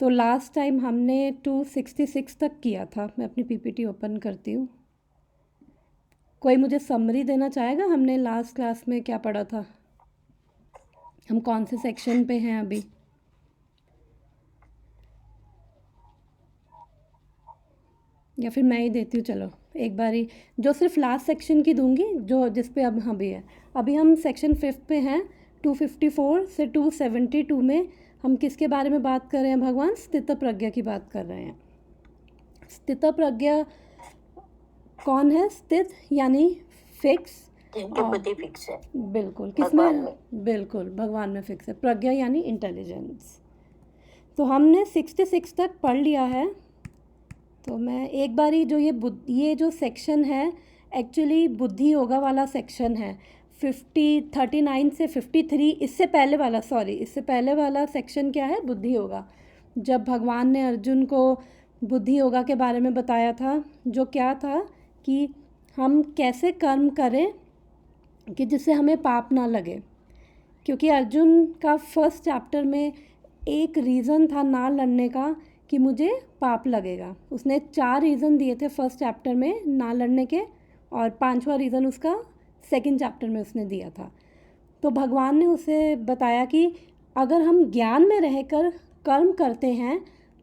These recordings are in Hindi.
तो लास्ट टाइम हमने 266 तक किया था। मैं अपनी पीपीटी ओपन करती हूँ। कोई मुझे समरी देना चाहेगा, हमने लास्ट क्लास में क्या पढ़ा था, हम कौन से सेक्शन पे हैं अभी? या फिर मैं ही देती हूँ, चलो एक बारी जो सिर्फ लास्ट सेक्शन की दूंगी, जो जिस पे अब अभी है। अभी हम सेक्शन 5 पे हैं। 254 से 272 में हम किसके बारे में बात कर रहे हैं? भगवान स्थित प्रज्ञा की बात कर रहे हैं। स्थित प्रज्ञा कौन है? स्थित यानी फिक्स, जिनकी बुद्धि फिक्स है। बिल्कुल। भगवान किसमें? में। बिल्कुल भगवान में फिक्स है। प्रज्ञा यानी इंटेलिजेंस। तो हमने 66 तक पढ़ लिया है। तो मैं एक बारी जो ये जो सेक्शन है एक्चुअली बुद्धि योगा वाला सेक्शन है। 39 से 53, इससे पहले वाला, सॉरी, इससे पहले वाला सेक्शन क्या है? बुद्धि योगा। जब भगवान ने अर्जुन को बुद्धि योगा के बारे में बताया था, जो क्या था कि हम कैसे कर्म करें कि जिससे हमें पाप ना लगे। क्योंकि अर्जुन का फर्स्ट चैप्टर में एक रीज़न था ना लड़ने का कि मुझे पाप लगेगा। उसने 4 रीज़न दिए थे फर्स्ट चैप्टर में ना लड़ने के, और 5वां रीज़न उसका सेकंड चैप्टर में उसने दिया था। तो भगवान ने उसे बताया कि अगर हम ज्ञान में रहकर कर्म करते हैं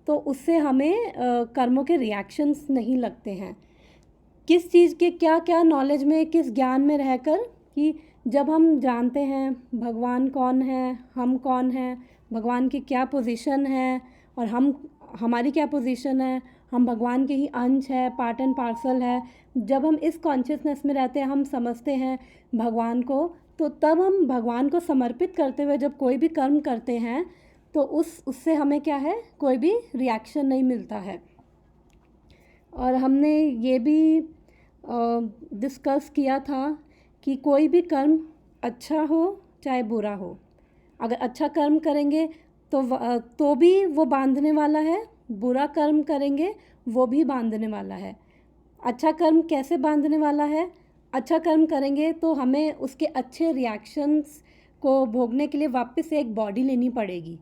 तो उससे हमें कर्मों के रिएक्शंस नहीं लगते हैं। किस चीज़ के क्या क्या नॉलेज में, किस ज्ञान में रहकर, कि जब हम जानते हैं भगवान कौन है, हम कौन हैं, भगवान की क्या पोजीशन है और हमारी क्या पोजीशन है, हम भगवान के ही अंश है, पार्ट एंड पार्सल है। जब हम इस कॉन्शियसनेस में रहते हैं, हम समझते हैं भगवान को, तो तब हम भगवान को समर्पित करते हुए जब कोई भी कर्म करते हैं तो उससे हमें क्या है, कोई भी रिएक्शन नहीं मिलता है। और हमने ये भी डिस्कस किया था कि कोई भी कर्म अच्छा हो चाहे बुरा हो, अगर अच्छा कर्म करेंगे तो भी वो बांधने वाला है, बुरा कर्म करेंगे वो भी बांधने वाला है। अच्छा कर्म कैसे बांधने वाला है? अच्छा कर्म करेंगे तो हमें उसके अच्छे रिएक्शंस को भोगने के लिए वापस से एक बॉडी लेनी पड़ेगी।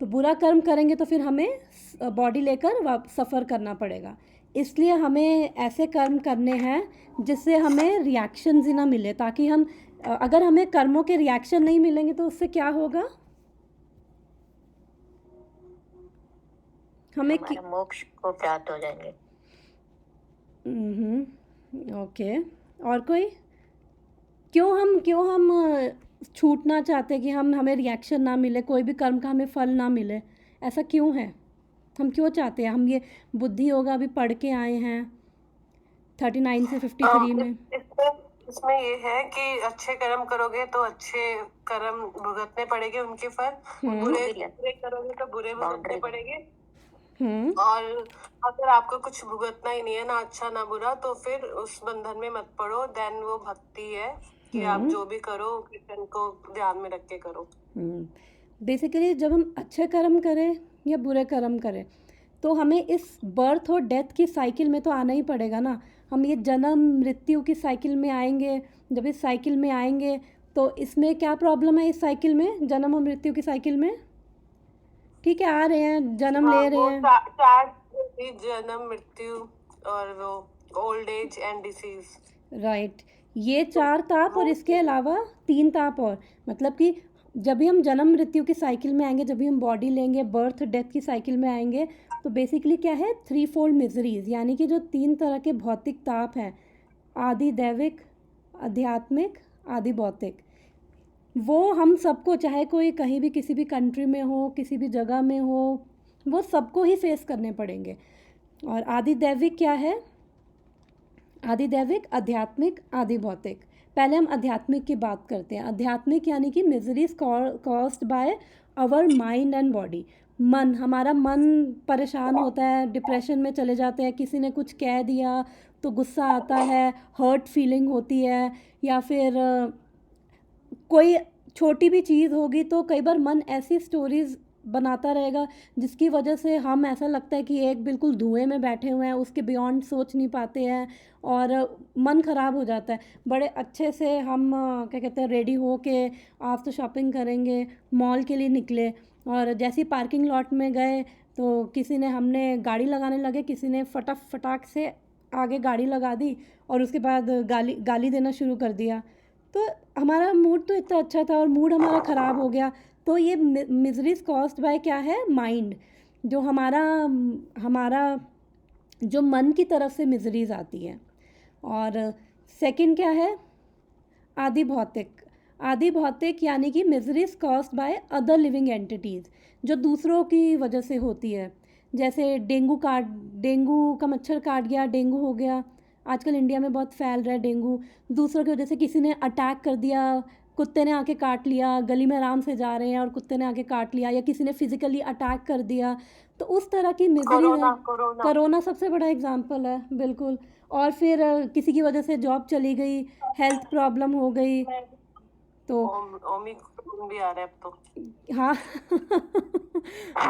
तो बुरा कर्म करेंगे तो फिर हमें बॉडी लेकर सफ़र करना पड़ेगा। इसलिए हमें ऐसे कर्म करने हैं जिससे हमें रिएक्शंस ही ना मिले, ताकि हम अगर हमें कर्मों के रिएक्शन नहीं मिलेंगे तो उससे क्या होगा? हमें हमारा मोक्ष को प्राप्त हो जाएंगे। ओके। और कोई? क्यों हम छूटना चाहते हैं कि हमें रिएक्शन ना मिले, कोई भी कर्म का हमें फल ना मिले? ऐसा क्यों है? हम क्यों चाहते हैं? हम ये बुद्धि योगा अभी पढ़ के आए हैं 39 से 53 में। इसमें ये है कि अच्छे कर्म करोगे तो अच्छे कर्म भुगतने पड़ेंगे उनके फल, बुरे करोगे तो बुरे भुगतने पड़ेंगे। और अगर आपको कुछ भुगतना ही नहीं है, ना अच्छा ना बुरा, तो फिर उस बंधन में मत पड़ो। देन वो भक्ति है कि आप जो भी करो कृष्ण को ध्यान में रख के करो। बेसिकली जब हम अच्छे कर्म करें या बुरे कर्म करें तो हमें इस बर्थ और डेथ की साइकिल में तो आना ही पड़ेगा ना। हम ये जन्म मृत्यु की साइकिल में आएंगे। जब इस साइकिल में आएंगे तो इसमें क्या प्रॉब्लम है? इस साइकिल में, जन्म और मृत्यु की साइकिल में, ठीक है, आ रहे हैं, जन्म ले रहे हैं, चार जन्म, मृत्यु और वो old age and disease. Right. ये 4 ताप और इसके अलावा 3 ताप और, मतलब कि जब भी हम जन्म मृत्यु की साइकिल में आएंगे, जब भी हम बॉडी लेंगे, बर्थ डेथ की साइकिल में आएंगे, तो बेसिकली क्या है? 3 फोल्ड मिजरीज, यानी कि जो 3 तरह के भौतिक ताप हैं, आदि दैविक, आध्यात्मिक, आदि भौतिक, वो हम सबको, चाहे कोई कहीं भी किसी भी कंट्री में हो, किसी भी जगह में हो, वो सबको ही फेस करने पड़ेंगे। और आदि दैविक क्या है? आदि दैविक, आध्यात्मिक, आदि भौतिक। पहले हम आध्यात्मिक की बात करते हैं। आध्यात्मिक यानी कि miseries caused by our mind and body. मन, हमारा मन परेशान होता है, डिप्रेशन में चले जाते हैं, किसी ने कुछ कह दिया तो गुस्सा आता है, हर्ट फीलिंग होती है, या फिर कोई छोटी भी चीज़ होगी तो कई बार मन ऐसी स्टोरीज़ बनाता रहेगा जिसकी वजह से हम, ऐसा लगता है कि एक बिल्कुल धुएं में बैठे हुए हैं, उसके बियॉन्ड सोच नहीं पाते हैं और मन ख़राब हो जाता है। बड़े अच्छे से हम क्या कहते हैं, रेडी हो के आज तो शॉपिंग करेंगे, मॉल के लिए निकले, और जैसे ही पार्किंग लॉट में गए तो किसी ने हमने गाड़ी लगाने लगे, किसी ने फटाक से आगे गाड़ी लगा दी और उसके बाद गाली देना शुरू कर दिया। तो हमारा मूड तो इतना अच्छा था और मूड हमारा ख़राब हो गया। तो ये मिजरीज कॉज्ड बाय क्या है, माइंड, जो हमारा जो मन की तरफ से मिजरीज आती है। और सेकंड क्या है, आदि भौतिक यानी कि miseries caused by other living entities, जो दूसरों की वजह से होती है। जैसे डेंगू का मच्छर काट गया, डेंगू हो गया। आजकल इंडिया में बहुत फैल रहा है डेंगू, दूसरों की वजह से। किसी ने अटैक कर दिया, कुत्ते ने आके काट लिया, गली में आराम से जा रहे हैं और कुत्ते ने आके काट लिया, या किसी ने फिजिकली अटैक कर दिया। तो उस तरह की मिजरी है। कोरोना सबसे बड़ा एग्जाम्पल है, बिल्कुल। और फिर किसी की वजह से जॉब चली गई, हेल्थ प्रॉब्लम हो गई, तो ओमिक्रॉन भी आ रहा है अब तो। हाँ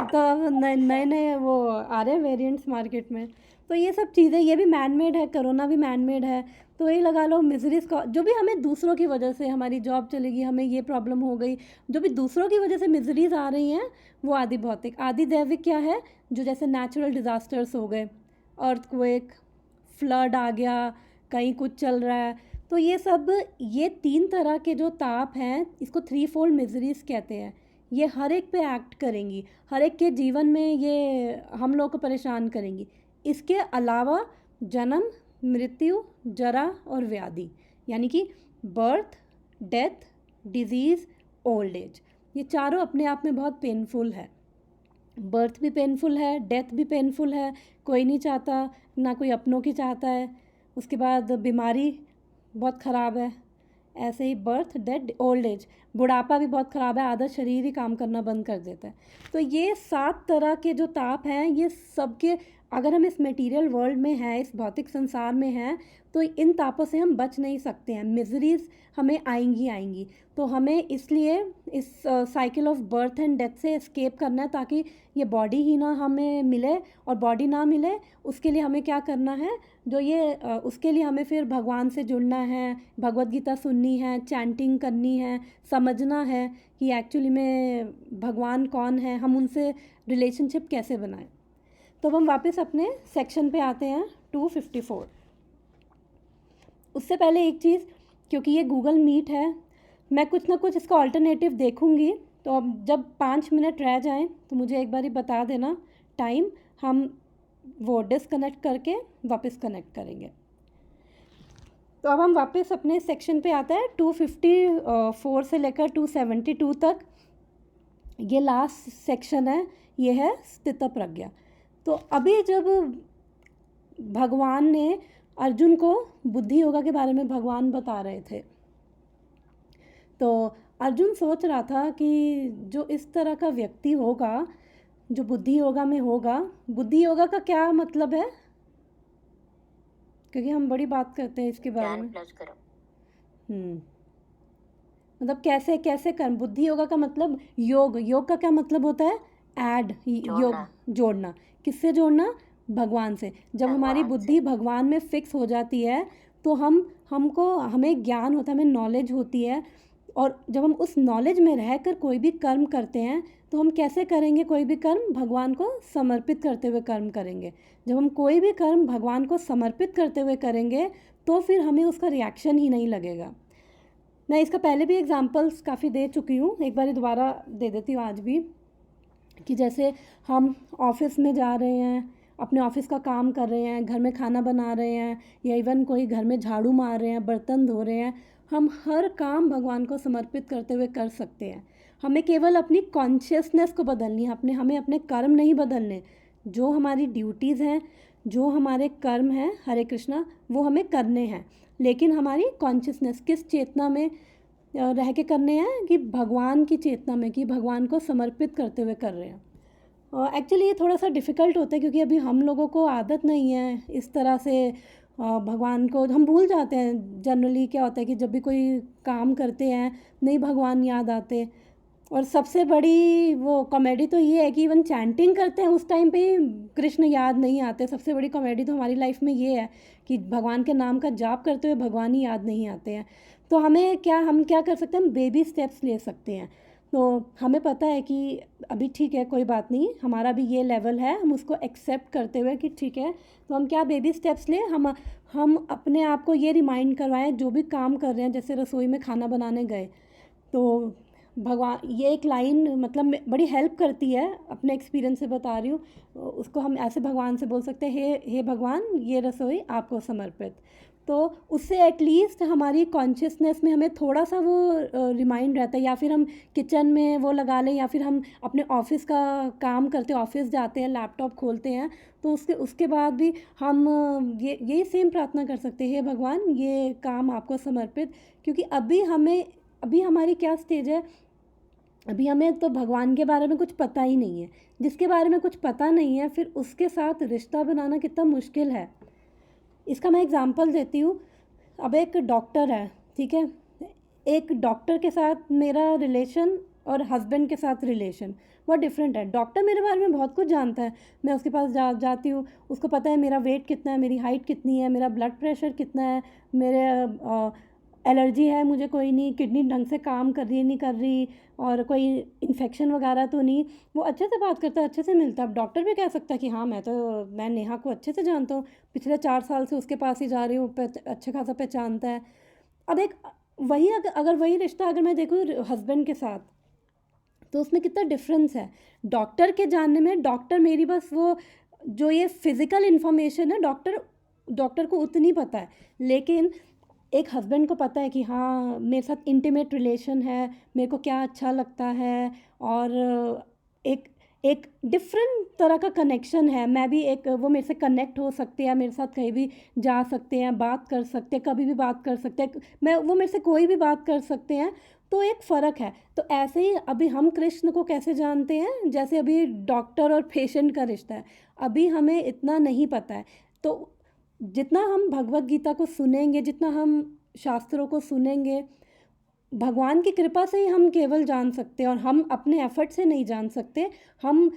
तो नए नए वो आ रहे हैं वेरिएंट्स मार्केट में। तो ये सब चीज़ें, ये भी मैन मेड है, कोरोना भी मैन मेड है। तो यही लगा लो, मिजरीज का जो भी हमें दूसरों की वजह से, हमारी जॉब चलेगी, हमें ये प्रॉब्लम हो गई, जो भी दूसरों की वजह से मिजरीज आ रही हैं, वो आदि भौतिक। आदि दैविक क्या है, जो जैसे नेचुरल डिज़ास्टर्स हो गए, अर्थक्वेक, फ्लड आ गया, कहीं कुछ चल रहा है। तो ये सब, ये 3 तरह के जो ताप हैं, इसको 3 फोल्ड मिजरीज कहते हैं। ये हर एक पे एक्ट करेंगी, हर एक के जीवन में ये हम लोग को परेशान करेंगी। इसके अलावा जन्म, मृत्यु, जरा और व्याधि, यानी कि birth, death, disease, old age, ये चारों अपने आप में बहुत पेनफुल है। बर्थ भी पेनफुल है, डेथ भी पेनफुल है, कोई नहीं चाहता, ना कोई अपनों की चाहता है। उसके बाद बीमारी बहुत ख़राब है, ऐसे ही बर्थ, डेथ, ओल्ड एज, बुढ़ापा भी बहुत ख़राब है, आधा शरीर ही काम करना बंद कर देता है। तो ये 7 तरह के जो ताप हैं, ये सबके, अगर हम इस मटेरियल वर्ल्ड में हैं, इस भौतिक संसार में हैं, तो इन तापों से हम बच नहीं सकते हैं। मिजरीज हमें आएंगी। तो हमें इसलिए इस cycle of birth and death से एस्केप करना है, ताकि ये बॉडी ही ना हमें मिले, और बॉडी ना मिले उसके लिए हमें क्या करना है, जो ये उसके लिए हमें फिर भगवान से जुड़ना है, भगवद गीता सुननी है, चैंटिंग करनी है, समझना है कि एक्चुअली में भगवान कौन है, हम उनसे रिलेशनशिप कैसे बनाएं। तो हम वापस अपने सेक्शन पे आते हैं 254। उससे पहले एक चीज़, क्योंकि ये गूगल मीट है, मैं कुछ ना कुछ इसका ऑल्टरनेटिव देखूंगी। तो अब जब 5 मिनट रह जाएं तो मुझे एक बारी बता देना टाइम, हम वो डिसकनेक्ट करके वापस कनेक्ट करेंगे। तो अब हम वापस अपने सेक्शन पे आते हैं 254 से लेकर 272 तक। ये लास्ट सेक्शन है, ये है स्थित प्रज्ञा। तो अभी जब भगवान ने अर्जुन को बुद्धि योगा के बारे में भगवान बता रहे थे, तो अर्जुन सोच रहा था कि जो इस तरह का व्यक्ति होगा, जो बुद्धि योगा में होगा, बुद्धि योगा का क्या मतलब है, क्योंकि हम बड़ी बात करते हैं इसके बारे में। मतलब कैसे कर्म, बुद्धि योगा का मतलब योग का क्या मतलब होता है, ऐड, योग, जोड़ना। किससे जोड़ना, भगवान से। जब हमारी बुद्धि भगवान में फिक्स हो जाती है तो हमें ज्ञान होता है, हमें नॉलेज होती है, और जब हम उस नॉलेज में रहकर कोई भी कर्म करते हैं तो हम कैसे करेंगे, कोई भी कर्म भगवान को समर्पित करते हुए कर्म करेंगे। जब हम कोई भी कर्म भगवान को समर्पित करते हुए करेंगे तो फिर हमें उसका रिएक्शन ही नहीं लगेगा। मैं इसका पहले भी एग्जांपल्स काफ़ी दे चुकी हूँ, एक बार दोबारा दे देती हूँ आज भी, कि जैसे हम ऑफिस में जा रहे हैं, अपने ऑफिस का काम कर रहे हैं, घर में खाना बना रहे हैं, या इवन कोई घर में झाड़ू मार रहे हैं, बर्तन धो रहे हैं, हम हर काम भगवान को समर्पित करते हुए कर सकते हैं। हमें केवल अपनी कॉन्शियसनेस को बदलनी है, हमें अपने कर्म नहीं बदलने। जो हमारी ड्यूटीज़ हैं, जो हमारे कर्म हैं, हरे कृष्णा, वो हमें करने हैं, लेकिन हमारी कॉन्शियसनेस किस चेतना में रह के करने हैं, कि भगवान की चेतना में, कि भगवान को समर्पित करते हुए कर रहे हैं। एक्चुअली ये थोड़ा सा डिफ़िकल्ट होता है, क्योंकि अभी हम लोगों को आदत नहीं है इस तरह से भगवान को, हम भूल जाते हैं। जनरली क्या होता है कि जब भी कोई काम करते हैं नहीं भगवान याद आते। और सबसे बड़ी वो कॉमेडी तो ये है कि इवन चैंटिंग करते हैं उस टाइम पे कृष्ण याद नहीं आते। सबसे बड़ी कॉमेडी तो हमारी लाइफ में ये है कि भगवान के नाम का जाप करते हुए भगवान ही याद नहीं आते हैं। तो हम क्या कर सकते हैं, हम बेबी स्टेप्स ले सकते हैं। तो हमें पता है कि अभी ठीक है, कोई बात नहीं, हमारा भी ये लेवल है, हम उसको एक्सेप्ट करते हुए कि ठीक है, तो हम क्या बेबी स्टेप्स लें, हम अपने आप को ये रिमाइंड करवाएं, जो भी काम कर रहे हैं, जैसे रसोई में खाना बनाने गए तो भगवान, ये एक लाइन मतलब बड़ी हेल्प करती है, अपने एक्सपीरियंस से बता रही हूँ, उसको हम ऐसे भगवान से बोल सकते हैं, हे भगवान, ये रसोई आपको समर्पित। तो उससे एटलीस्ट हमारी कॉन्शियसनेस में हमें थोड़ा सा वो रिमाइंड रहता है, या फिर हम किचन में वो लगा लें, या फिर हम अपने ऑफिस का काम करते, ऑफिस जाते हैं, लैपटॉप खोलते हैं, तो उसके बाद भी हम यही सेम प्रार्थना कर सकते हैं, हे भगवान, ये काम आपको समर्पित, क्योंकि अभी हमारी क्या स्टेज है, अभी हमें तो भगवान के बारे में कुछ पता ही नहीं है। जिसके बारे में कुछ पता नहीं है, फिर उसके साथ रिश्ता बनाना कितना मुश्किल है। इसका मैं एग्ज़ाम्पल देती हूँ। अब एक डॉक्टर है, ठीक है, एक डॉक्टर के साथ मेरा रिलेशन और हस्बैंड के साथ रिलेशन बहुत डिफरेंट है। डॉक्टर मेरे बारे में बहुत कुछ जानता है, मैं उसके पास जाती हूँ, उसको पता है मेरा वेट कितना है, मेरी हाइट कितनी है, मेरा ब्लड प्रेशर कितना है, मेरे एलर्जी है मुझे कोई नहीं, किडनी ढंग से काम कर रही है नहीं कर रही, और कोई इन्फेक्शन वगैरह तो नहीं, वो अच्छे से बात करता है, अच्छे से मिलता है। अब डॉक्टर भी कह सकता है कि हाँ, मैं नेहा को अच्छे से जानता हूँ, पिछले 4 साल से उसके पास ही जा रही हूँ, अच्छे खासा पहचानता है। अब एक वही अगर वही रिश्ता अगर मैं देखूँ हस्बैंड के साथ, तो उसमें कितना डिफरेंस है। डॉक्टर के जानने में, डॉक्टर मेरी बस वो जो ये फिज़िकल इन्फॉर्मेशन है, डॉक्टर को उतनी पता है, लेकिन एक हस्बैंड को पता है कि हाँ, मेरे साथ इंटीमेट रिलेशन है, मेरे को क्या अच्छा लगता है, और एक एक डिफरेंट तरह का कनेक्शन है। मैं भी वो मेरे से कनेक्ट हो सकते हैं, मेरे साथ कहीं भी जा सकते हैं, बात कर सकते हैं, कभी भी बात कर सकते हैं, वो मेरे से कोई भी बात कर सकते हैं, तो एक फ़र्क है। तो ऐसे ही अभी हम कृष्ण को कैसे जानते हैं, जैसे अभी डॉक्टर और पेशेंट का रिश्ता है, अभी हमें इतना नहीं पता है। तो जितना हम भगवत गीता को सुनेंगे, जितना हम शास्त्रों को सुनेंगे, भगवान की कृपा से ही हम केवल जान सकते हैं, और हम अपने एफर्ट से नहीं जान सकते। हम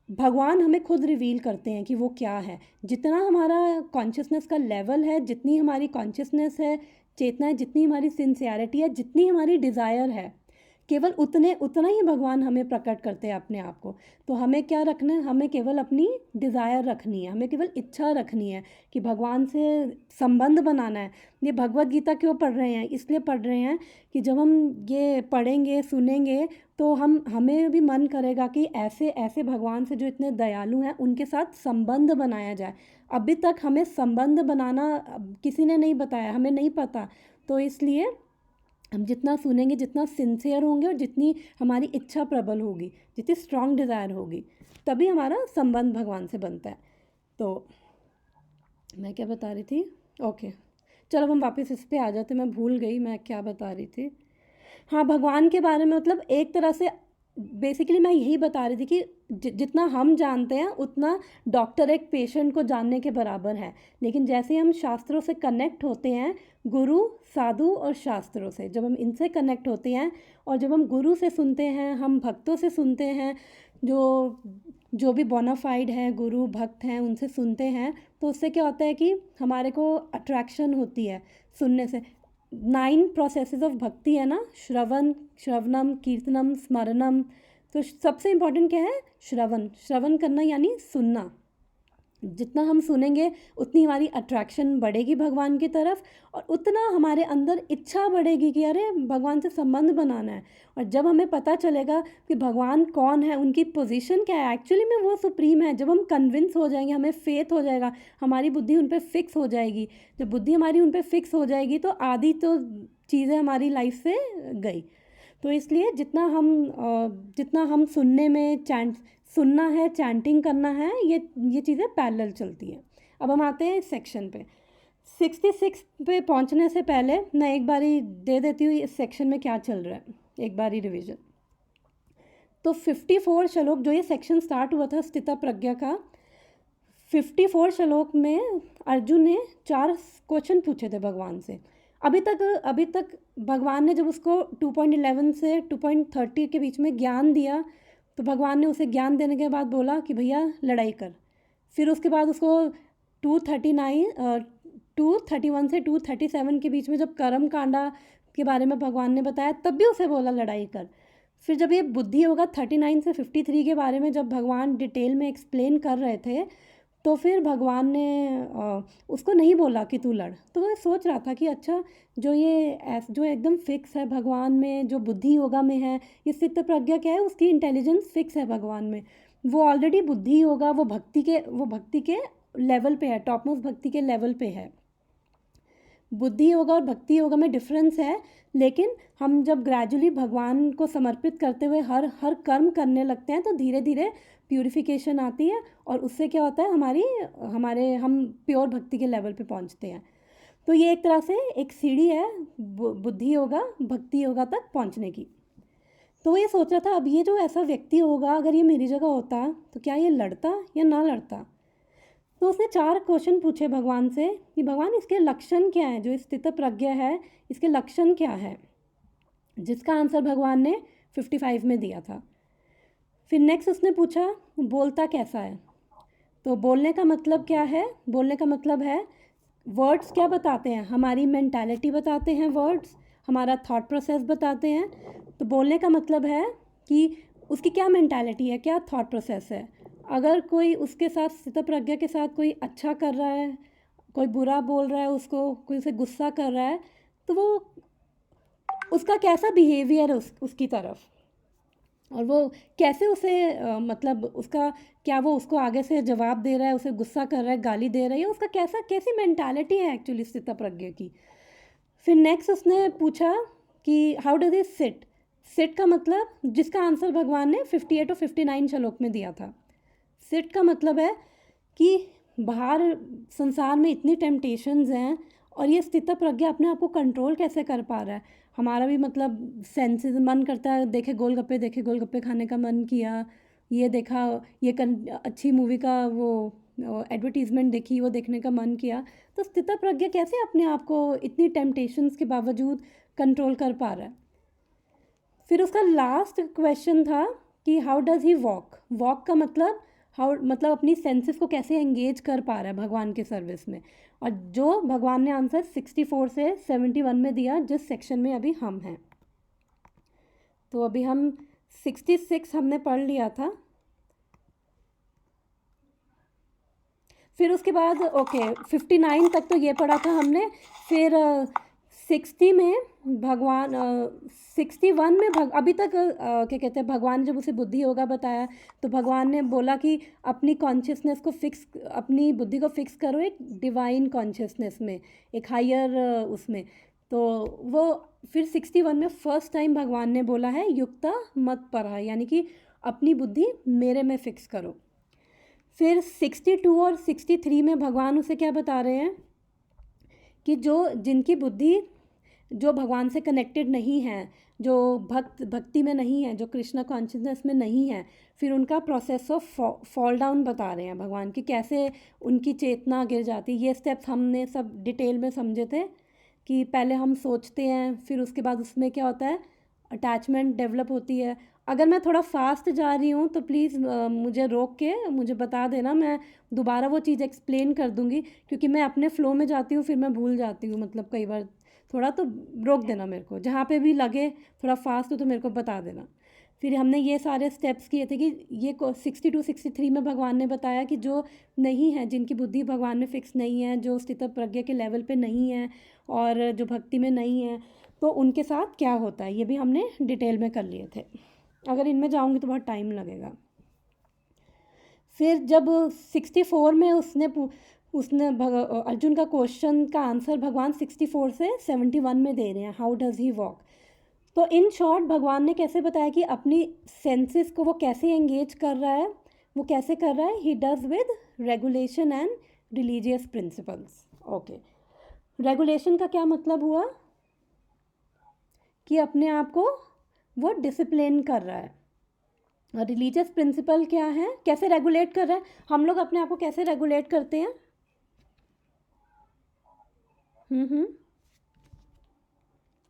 भगवान हमें खुद रिवील करते हैं कि वो क्या है। जितना हमारा कॉन्शियसनेस का लेवल है, जितनी हमारी कॉन्शियसनेस है, चेतना है, जितनी हमारी सिंसियरिटी है, जितनी हमारी डिज़ायर है, केवल उतना ही भगवान हमें प्रकट करते हैं अपने आप को। तो हमें क्या रखना है, हमें केवल अपनी डिज़ायर रखनी है, हमें केवल इच्छा रखनी है कि भगवान से संबंध बनाना है। ये भगवत गीता क्यों पढ़ रहे हैं, इसलिए पढ़ रहे हैं कि जब हम ये पढ़ेंगे सुनेंगे, तो हमें भी मन करेगा कि ऐसे ऐसे भगवान से जो इतने दयालु हैं, उनके साथ संबंध बनाया जाए। अभी तक हमें संबंध बनाना किसी ने नहीं बताया, हमें नहीं पता। तो इसलिए हम जितना सुनेंगे, जितना सिंसियर होंगे, और जितनी हमारी इच्छा प्रबल होगी, जितनी स्ट्रॉन्ग डिज़ायर होगी, तभी हमारा संबंध भगवान से बनता है। तो मैं क्या बता रही थी, ओके, चलो हम वापस इस पे आ जाते, मैं भूल गई मैं क्या बता रही थी। हाँ, भगवान के बारे में मतलब एक तरह से बेसिकली मैं यही बता रही थी कि जितना हम जानते हैं, उतना डॉक्टर एक पेशेंट को जानने के बराबर है। लेकिन जैसे हम शास्त्रों से कनेक्ट होते हैं, गुरु, साधु और शास्त्रों से जब हम इनसे कनेक्ट होते हैं, और जब हम गुरु से सुनते हैं, हम भक्तों से सुनते हैं, जो भी बोनाफाइड हैं, गुरु भक्त हैं, उनसे सुनते हैं, तो उससे क्या होता है कि हमारे को अट्रैक्शन होती है सुनने से। 9 प्रोसेसेस ऑफ भक्ति है ना, श्रवणम, कीर्तनम, स्मरणम। तो सबसे इम्पॉर्टेंट क्या है, श्रवण करना, यानी सुनना। जितना हम सुनेंगे, उतनी हमारी अट्रैक्शन बढ़ेगी भगवान की तरफ, और उतना हमारे अंदर इच्छा बढ़ेगी कि अरे भगवान से संबंध बनाना है। और जब हमें पता चलेगा कि भगवान कौन है, उनकी पोजीशन क्या है, एक्चुअली में वो सुप्रीम है, जब हम कन्विंस हो जाएंगे, हमें फेथ हो जाएगा, हमारी बुद्धि उन पर फिक्स हो जाएगी। जब बुद्धि हमारी उन पर फिक्स हो जाएगी, तो आधी तो चीज़ें हमारी लाइफ से गई। तो इसलिए जितना हम सुनने में सुनना है, चैंटिंग करना है, ये चीज़ें पैरेलल चलती हैं। अब हम आते हैं इस सेक्शन पे। 66 पे पहुंचने से पहले मैं एक बारी दे देती हूँ इस सेक्शन में क्या चल रहा है, एक बारी रिवीजन। तो 54 श्लोक, जो ये सेक्शन स्टार्ट हुआ था स्थिता प्रज्ञा का, 54 श्लोक में अर्जुन ने 4 क्वेश्चन पूछे थे भगवान से। अभी तक भगवान ने जब उसको 2.11 से 2.30 के बीच में ज्ञान दिया, तो भगवान ने उसे ज्ञान देने के बाद बोला कि भैया लड़ाई कर। फिर उसके बाद उसको 231 से 237 के बीच में जब कर्म कांडा के बारे में भगवान ने बताया, तब भी उसे बोला लड़ाई कर। फिर जब ये बुद्धि होगा 39 से 53 के बारे में जब भगवान डिटेल में एक्सप्लेन कर रहे थे, तो फिर भगवान ने उसको नहीं बोला कि तू लड़। तो वो सोच रहा था कि अच्छा, जो एकदम फिक्स है भगवान में, जो बुद्धि योगा में है, ये स्थित प्रज्ञा क्या है, उसकी इंटेलिजेंस फिक्स है भगवान में। वो ऑलरेडी बुद्धि योगा, वो भक्ति के लेवल पे है, टॉप मोस्ट भक्ति के लेवल पे है। बुद्धि योगा और भक्ति योगा में डिफरेंस है, लेकिन हम जब ग्रेजुअली भगवान को समर्पित करते हुए हर कर्म करने लगते हैं, तो धीरे धीरे प्यूरिफिकेशन आती है, और उससे क्या होता है, हम प्योर भक्ति के लेवल पे पहुंचते हैं। तो ये एक तरह से एक सीढ़ी है बुद्धि योगा भक्ति योगा तक पहुंचने की। तो वो ये सोच रहा था, अब ये जो ऐसा व्यक्ति होगा, अगर ये मेरी जगह होता तो क्या ये लड़ता या ना लड़ता। तो उसने 4 क्वेश्चन पूछे भगवान से कि भगवान, इसके लक्षण क्या हैं, जो स्थित प्रज्ञा है इसके लक्षण क्या है, जिसका आंसर भगवान ने 55 में दिया था। फिर नेक्स्ट उसने पूछा, बोलता कैसा है। तो बोलने का मतलब क्या है, बोलने का मतलब है वर्ड्स क्या बताते हैं, हमारी मेंटालिटी बताते हैं वर्ड्स, हमारा थॉट प्रोसेस बताते हैं। तो बोलने का मतलब है कि उसकी क्या मेंटालिटी है, क्या थॉट प्रोसेस है। अगर कोई उसके साथ स्थित प्रज्ञा के साथ कोई अच्छा कर रहा है, कोई बुरा बोल रहा है उसको, कोई उसे गुस्सा कर रहा है, तो वो उसका कैसा बिहेवियर है उसकी तरफ, और वो कैसे उसे मतलब उसका क्या, वो उसको आगे से जवाब दे रहा है, उसे गुस्सा कर रहा है, गाली दे रहा है, उसका कैसी मेंटालिटी है एक्चुअली स्थित प्रज्ञा की। फिर नेक्स्ट उसने पूछा कि हाउ डज इट सिट का मतलब, जिसका आंसर भगवान ने 58 और 59 श्लोक में दिया था। सिट का मतलब है कि बाहर संसार में इतनी टेम्पटेशंस हैं, और ये स्थित प्रज्ञा अपने आप को कंट्रोल कैसे कर पा रहा है। हमारा भी मतलब सेंसेस, मन करता है देखे गोलगप्पे खाने का मन किया, ये देखा, अच्छी मूवी का वो एडवर्टीज़मेंट देखी, वो देखने का मन किया। तो स्थित प्रज्ञा कैसे अपने आप को इतनी टेम्पटेशंस के बावजूद कंट्रोल कर पा रहा है। फिर उसका लास्ट क्वेश्चन था कि हाउ डज़ ही वॉक का मतलब मतलब अपनी सेंसेस को कैसे एंगेज कर पा रहा है भगवान के सर्विस में। और जो भगवान ने आंसर 64 से 71 में दिया, जिस सेक्शन में अभी हम हैं। तो अभी हम 66 हमने पढ़ लिया था। फिर उसके बाद 59 तक तो ये पढ़ा था हमने। फिर 60 में भगवान 61 में अभी तक क्या कहते हैं, भगवान ने जब उसे बुद्धि योगा बताया, तो भगवान ने बोला कि अपनी कॉन्शियसनेस को अपनी बुद्धि को फिक्स करो एक डिवाइन कॉन्शियसनेस में, एक हायर उसमें। तो वो फिर 61 में फर्स्ट टाइम भगवान ने बोला है युक्ता मत परा, यानी कि अपनी बुद्धि मेरे में फिक्स करो। फिर 62 और 63 में भगवान उसे क्या बता रहे हैं कि जिनकी बुद्धि जो भगवान से कनेक्टेड नहीं है, जो भक्ति में नहीं है, जो कृष्णा कॉन्शियसनेस में नहीं है, फिर उनका प्रोसेस ऑफ फॉल डाउन बता रहे हैं भगवान कि कैसे उनकी चेतना गिर जाती। ये स्टेप्स हमने सब डिटेल में समझे थे कि पहले हम सोचते हैं, फिर उसके बाद उसमें क्या होता है, अटैचमेंट डेवलप होती है। अगर मैं थोड़ा फास्ट जा रही हूँ तो प्लीज़ मुझे रोक के मुझे बता देना, मैं दोबारा वो चीज़ एक्सप्लेन कर दूँगी, क्योंकि मैं अपने फ़्लो में जाती हूँ, फिर मैं भूल जाती हूँ, मतलब कई बार थोड़ा तो रोक देना मेरे को, जहाँ पे भी लगे थोड़ा फास्ट हो तो मेरे को बता देना। फिर हमने ये सारे स्टेप्स किए थे कि ये 62 63 में भगवान ने बताया कि जो नहीं है, जिनकी बुद्धि भगवान में फिक्स नहीं है, जो स्थित प्रज्ञा के लेवल पे नहीं है और जो भक्ति में नहीं है, तो उनके साथ क्या होता है, ये भी हमने डिटेल में कर लिए थे। अगर इनमें जाऊँगी तो बहुत टाइम लगेगा। फिर जब 64 में उसने अर्जुन का क्वेश्चन का आंसर भगवान 64 से 71 में दे रहे हैं, हाउ डज़ ही वॉक। तो इन शॉर्ट भगवान ने कैसे बताया कि अपनी सेंसेस को वो कैसे एंगेज कर रहा है, वो कैसे कर रहा है, he does with regulation and religious principles. Okay, regulation का क्या मतलब हुआ कि अपने आप को वो डिसिप्लिन कर रहा है, और रिलीजियस प्रिंसिपल क्या है, कैसे रेगुलेट कर रहा है। हम लोग अपने आप को कैसे रेगुलेट करते हैं,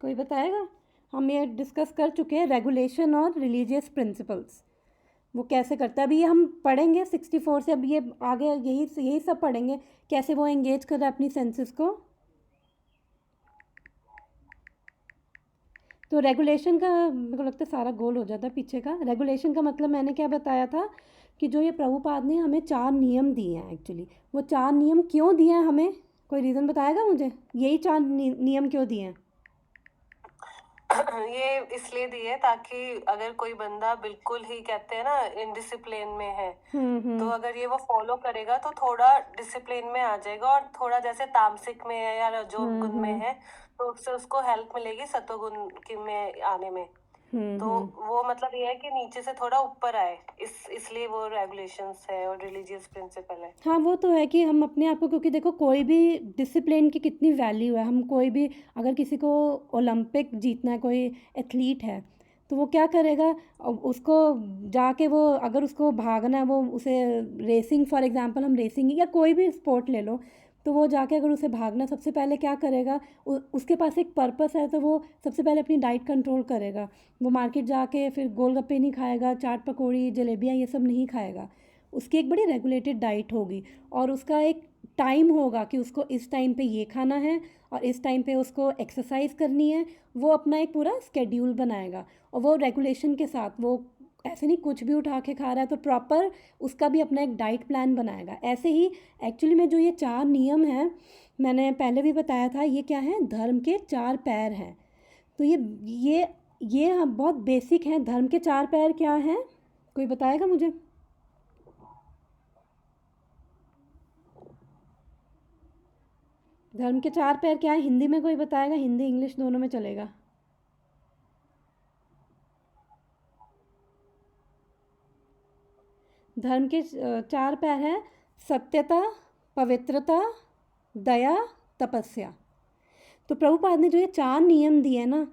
कोई बताएगा। हम ये डिस्कस कर चुके हैं रेगुलेशन और रिलीजियस प्रिंसिपल्स, वो कैसे करता है। अभी ये हम पढ़ेंगे 64 से, अब ये आगे यही सब पढ़ेंगे, कैसे वो एंगेज कर रहा है अपनी सेंसेस को। तो रेगुलेशन का मेरे को लगता है सारा गोल हो जाता है पीछे का। रेगुलेशन का मतलब मैंने क्या बताया था कि जो ये प्रभुपाद ने हमें 4 नियम दिए हैं एक्चुअली, वो 4 नियम क्यों दिए हैं हमें, कोई रीज़न बताएगा मुझे, यही 4 नियम क्यों दिए हैं? ये इसलिए दिए ताकि अगर कोई बंदा बिल्कुल ही कहते हैं ना इनडिसिप्लिन में है, तो अगर ये वो फॉलो करेगा तो थोड़ा डिसिप्लिन में आ जाएगा, और थोड़ा जैसे तामसिक में है या रजो गुण में है तो उससे उसको हेल्प मिलेगी सतोगुण की में आने में। तो वो मतलब ये है कि नीचे से थोड़ा ऊपर आए, इसलिए वो रेगुलेशंस है और रिलीजियस प्रिंसिपल है। हाँ वो तो है कि हम अपने आप को, क्योंकि देखो कोई भी डिसिप्लिन की कितनी वैल्यू है, हम कोई भी अगर किसी को ओलंपिक जीतना है, कोई एथलीट है तो वो क्या करेगा, उसको जाके वो अगर उसको भागना है, वो उसे रेसिंग फॉर एग्जांपल हम रेसिंग या कोई भी स्पोर्ट ले लो, तो वो जाके अगर उसे भागना सबसे पहले क्या करेगा, उसके पास एक पर्पस है तो वो सबसे पहले अपनी डाइट कंट्रोल करेगा। वो मार्केट जाके फिर गोलगप्पे नहीं खाएगा, चाट पकौड़ी जलेबियाँ ये सब नहीं खाएगा, उसकी एक बड़ी रेगुलेटेड डाइट होगी और उसका एक टाइम होगा कि उसको इस टाइम पे ये खाना है और इस टाइम पे उसको एक्सरसाइज करनी है। वो अपना एक पूरा स्केड्यूल बनाएगा और वो रेगुलेशन के साथ, वो ऐसे नहीं कुछ भी उठा के खा रहा है, तो प्रॉपर उसका भी अपना एक डाइट प्लान बनाएगा। ऐसे ही एक्चुअली में जो ये 4 नियम हैं, मैंने पहले भी बताया था, ये क्या है, धर्म के 4 पैर हैं। तो ये हम बहुत बेसिक हैं। धर्म के 4 पैर क्या हैं, कोई बताएगा मुझे? धर्म के 4 पैर क्या है, हिंदी में कोई बताएगा? हिंदी इंग्लिश दोनों में चलेगा। धर्म के 4 पैर हैं, सत्यता, पवित्रता, दया, तपस्या। तो प्रभुपाद ने जो ये 4 नियम दिए ना,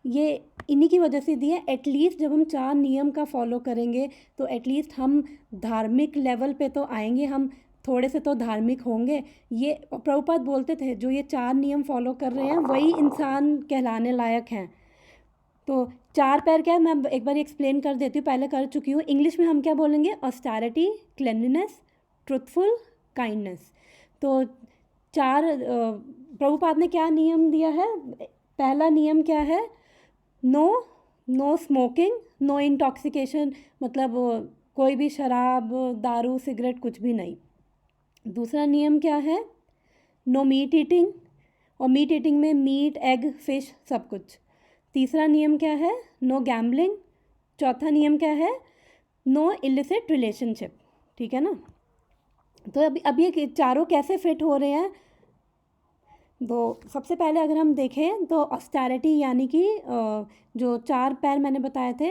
ये इन्हीं की वजह से दिए। एटलीस्ट जब हम 4 नियम का फॉलो करेंगे तो एटलीस्ट हम धार्मिक लेवल पे तो आएंगे, हम थोड़े से तो धार्मिक होंगे। ये प्रभुपाद बोलते थे जो ये 4 नियम फॉलो कर रहे हैं वही इंसान कहलाने लायक हैं। तो 4 पैर क्या है, मैं एक बार एक्सप्लेन कर देती हूँ, पहले कर चुकी हूँ। इंग्लिश में हम क्या बोलेंगे, ऑस्टेरिटी, क्लेanलीनेस, ट्रुथफुल, काइंडनेस। तो 4 प्रभुपाद ने क्या नियम दिया है, पहला नियम क्या है, नो स्मोकिंग, नो इंटॉक्सिकेशन, मतलब कोई भी शराब, दारू, सिगरेट कुछ भी नहीं। दूसरा नियम क्या है, नो मीट ईटिंग, और मीट ईटिंग में मीट, एग, फिश सब कुछ। तीसरा नियम क्या है, नो गैम्बलिंग। चौथा नियम क्या है, नो इलिसिट रिलेशनशिप। ठीक है ना। तो अब ये चारों कैसे फिट हो रहे हैं, तो सबसे पहले अगर हम देखें तो ऑस्टेरिटी यानी कि जो 4 पैर मैंने बताए थे,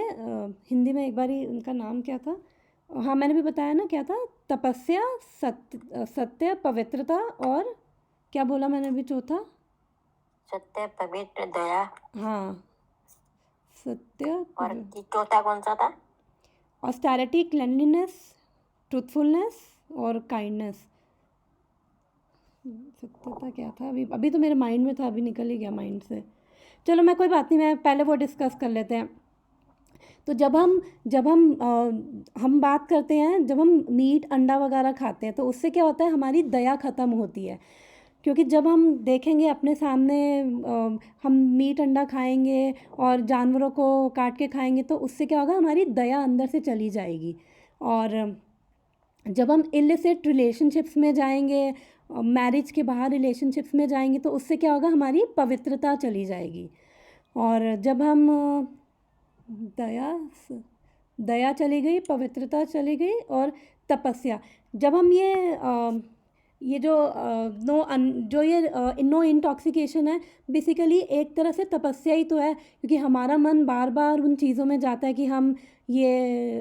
हिंदी में एक बार ही उनका नाम क्या था, हाँ मैंने भी बताया ना क्या था, तपस्या, सत्य, पवित्रता, और क्या बोला मैंने अभी चौथा, सत्य, पवित्र, दया। हाँ सत्य, और चौथा कौन सा था? ऑस्टेरिटी, क्लेanलीनेस, ट्रूथफुलनेस और काइंडनेस। सत्यता क्या था, अभी तो मेरे माइंड में था, अभी निकल ही गया माइंड से। चलो मैं कोई बात नहीं, मैं पहले वो डिस्कस कर लेते हैं। तो जब हम बात करते हैं, जब हम मीट अंडा वगैरह खाते हैं तो उससे क्या होता है, हमारी दया ख़त्म होती है। क्योंकि जब हम देखेंगे अपने सामने हम मीट अंडा खाएंगे और जानवरों को काट के खाएंगे तो उससे क्या होगा, हमारी दया अंदर से चली जाएगी। और जब हम इलिसिट रिलेशनशिप्स में जाएंगे, मैरिज के बाहर रिलेशनशिप्स में जाएंगे तो उससे क्या होगा, हमारी पवित्रता चली जाएगी। और जब हम दया चली गई, पवित्रता चली गई, और तपस्या, जब हम ये जो नो इंटॉक्सिकेशन है, बेसिकली एक तरह से तपस्या ही तो है, क्योंकि हमारा मन बार बार उन चीज़ों में जाता है कि हम ये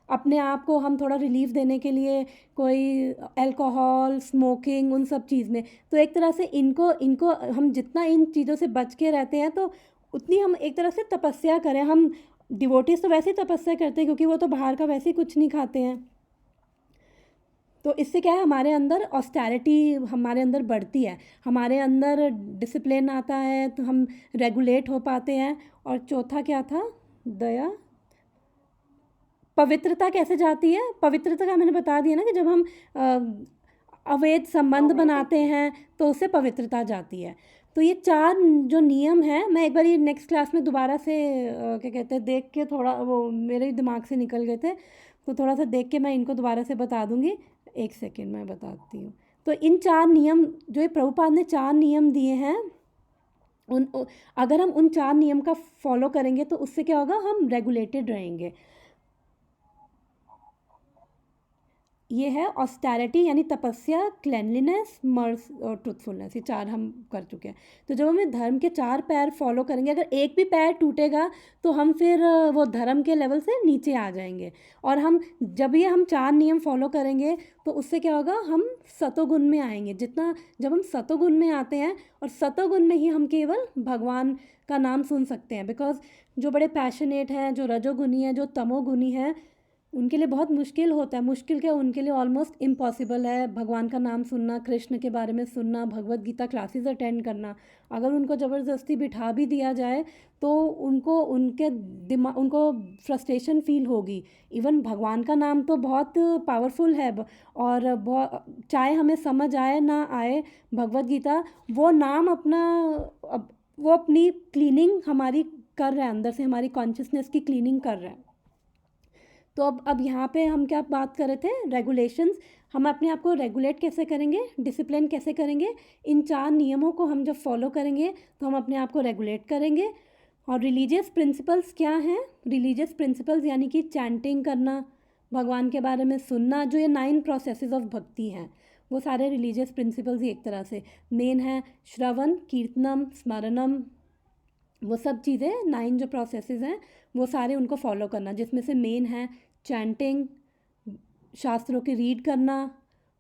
अपने आप को हम थोड़ा रिलीफ देने के लिए कोई अल्कोहल, स्मोकिंग, उन सब चीज़ में, तो एक तरह से इनको हम जितना इन चीज़ों से बच के रहते हैं तो उतनी हम एक तरह से तपस्या करें। हम डिवोटीज तो वैसे ही तपस्या करते हैं क्योंकि वो तो बाहर का वैसे ही कुछ नहीं खाते हैं। तो इससे क्या है, हमारे अंदर ऑस्टेरिटी हमारे अंदर बढ़ती है, हमारे अंदर डिसिप्लिन आता है, तो हम रेगुलेट हो पाते हैं। और चौथा क्या था, दया, पवित्रता कैसे जाती है, पवित्रता का मैंने बता दिया ना कि जब हम अवैध संबंध बनाते हैं तो उससे पवित्रता जाती है। तो ये 4 जो नियम हैं, मैं एक बार ये नेक्स्ट क्लास में दोबारा से क्या कहते हैं देख के, थोड़ा वो मेरे दिमाग से निकल गए थे, तो थोड़ा सा देख के मैं इनको दोबारा से बता दूँगी। एक सेकेंड मैं बताती हूँ। तो इन 4 नियम जो ये प्रभुपाद ने 4 नियम दिए हैं, अगर हम उन 4 नियम का फॉलो करेंगे तो उससे क्या होगा, हम रेगुलेटेड रहेंगे। ये है ऑस्टेरिटी यानी तपस्या, क्लेanलीनेस, मर्स और ट्रूथफुलनेस, ये 4 हम कर चुके हैं। तो जब हमें धर्म के 4 पैर फॉलो करेंगे, अगर एक भी पैर टूटेगा तो हम फिर वो धर्म के लेवल से नीचे आ जाएंगे। और हम जब ये हम 4 नियम फॉलो करेंगे तो उससे क्या होगा, हम सतोगुण में आएंगे। जब हम सतोगुण में आते हैं, और सतोगुण में ही हम केवल भगवान का नाम सुन सकते हैं। बिकॉज जो बड़े पैशनेट हैं, जो रजोगुनी हैं, जो तमोगुनी हैं, उनके लिए बहुत मुश्किल होता है। मुश्किल क्या, उनके लिए ऑलमोस्ट इम्पॉसिबल है भगवान का नाम सुनना, कृष्ण के बारे में सुनना, भगवत गीता क्लासेस अटेंड करना। अगर उनको ज़बरदस्ती बिठा भी दिया जाए तो उनको फ्रस्ट्रेशन फील होगी। इवन भगवान का नाम तो बहुत पावरफुल है, और चाहे हमें समझ आए ना आए भगवत गीता, वो नाम वो अपनी क्लीनिंग हमारी कर रहा है, अंदर से हमारी कॉन्शियसनेस की क्लीनिंग कर रहा है। तो अब यहाँ पे हम क्या बात कर रहे थे, रेगुलेशंस। हम अपने आप को रेगुलेट कैसे करेंगे, डिसिप्लिन कैसे करेंगे, इन 4 नियमों को हम जब फॉलो करेंगे तो हम अपने आप को रेगुलेट करेंगे। और रिलीजियस प्रिंसिपल्स क्या हैं, रिलीजियस प्रिंसिपल्स यानी कि चैंटिंग करना, भगवान के बारे में सुनना, जो ये 9 प्रोसेसेस ऑफ भक्ति हैं, वो सारे रिलीजियस प्रिंसिपल्स ही एक तरह से मेन है। श्रवण, कीर्तनम, स्मरणम, वो सब चीज़ें 9 जो प्रोसेसेस हैं वो सारे उनको फॉलो करना, जिसमें से मेन है चैंटिंग, शास्त्रों की रीड करना,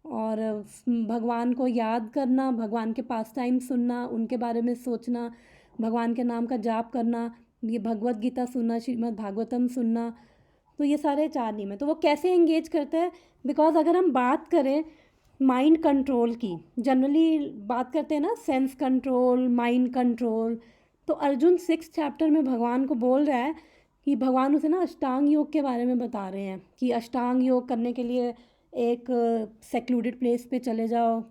और भगवान को याद करना, भगवान के पास टाइम सुनना, उनके बारे में सोचना, भगवान के नाम का जाप करना, ये भगवत गीता सुनना, श्रीमद् भागवतम सुनना। तो ये सारे 4 नियम हैं। तो वो कैसे एंगेज करते हैं, बिकॉज अगर हम बात करें माइंड कंट्रोल की, जनरली बात करते हैं ना, सेंस कंट्रोल, माइंड कंट्रोल, तो अर्जुन 6th चैप्टर में भगवान को बोल रहा है कि भगवान उसे ना अष्टांग योग के बारे में बता रहे हैं कि अष्टांग योग करने के लिए एक सेक्लूडेड प्लेस पे चले जाओ,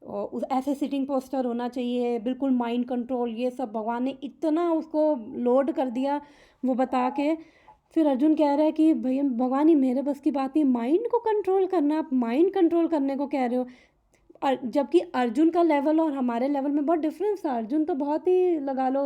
और ऐसे सिटिंग पोस्टर होना चाहिए, बिल्कुल माइंड कंट्रोल, ये सब भगवान ने इतना उसको लोड कर दिया वो बता के। फिर अर्जुन कह रहा है कि भैया भगवान, ही मेरे बस की बात नहीं, माइंड को कंट्रोल करना, आप माइंड कंट्रोल करने को कह रहे हो। जबकि अर्जुन का लेवल और हमारे लेवल में बहुत डिफरेंस था। अर्जुन तो बहुत ही लगा लो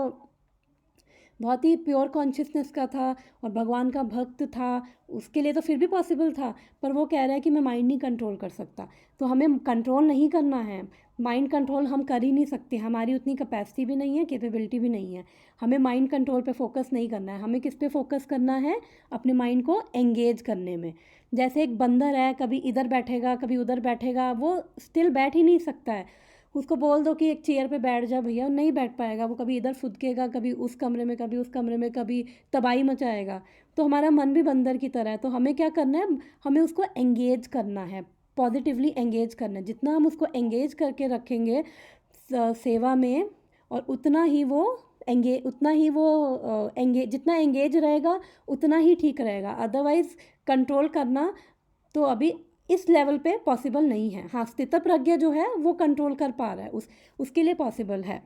बहुत ही प्योर कॉन्शियसनेस का था और भगवान का भक्त था, उसके लिए तो फिर भी पॉसिबल था। पर वो कह रहा है कि मैं माइंड नहीं कंट्रोल कर सकता। तो हमें कंट्रोल नहीं करना है, माइंड कंट्रोल हम कर ही नहीं सकते, हमारी उतनी कैपेसिटी भी नहीं है, कैपेबिलिटी भी नहीं है। हमें माइंड कंट्रोल पे फोकस नहीं करना है, हमें किस पे फोकस करना है, अपने माइंड को एंगेज करने में। जैसे एक बंदर है, कभी इधर बैठेगा कभी उधर बैठेगा, वो स्टिल बैठ ही नहीं सकता है। उसको बोल दो कि एक चेयर पे बैठ जा भैया, नहीं बैठ पाएगा, वो कभी इधर फुदकेगा, कभी उस कमरे में, कभी उस कमरे में, कभी तबाही मचाएगा। तो हमारा मन भी बंदर की तरह है। तो हमें क्या करना है, हमें उसको एंगेज करना है, पॉजिटिवली एंगेज करना है। जितना हम उसको एंगेज करके रखेंगे सेवा में, और उतना ही वो जितना एंगेज रहेगा उतना ही ठीक रहेगा। अदरवाइज़ कंट्रोल करना तो अभी इस लेवल पे पॉसिबल नहीं है। हाँ, स्थित प्रज्ञा जो है वो कंट्रोल कर पा रहा है, उसके लिए पॉसिबल है।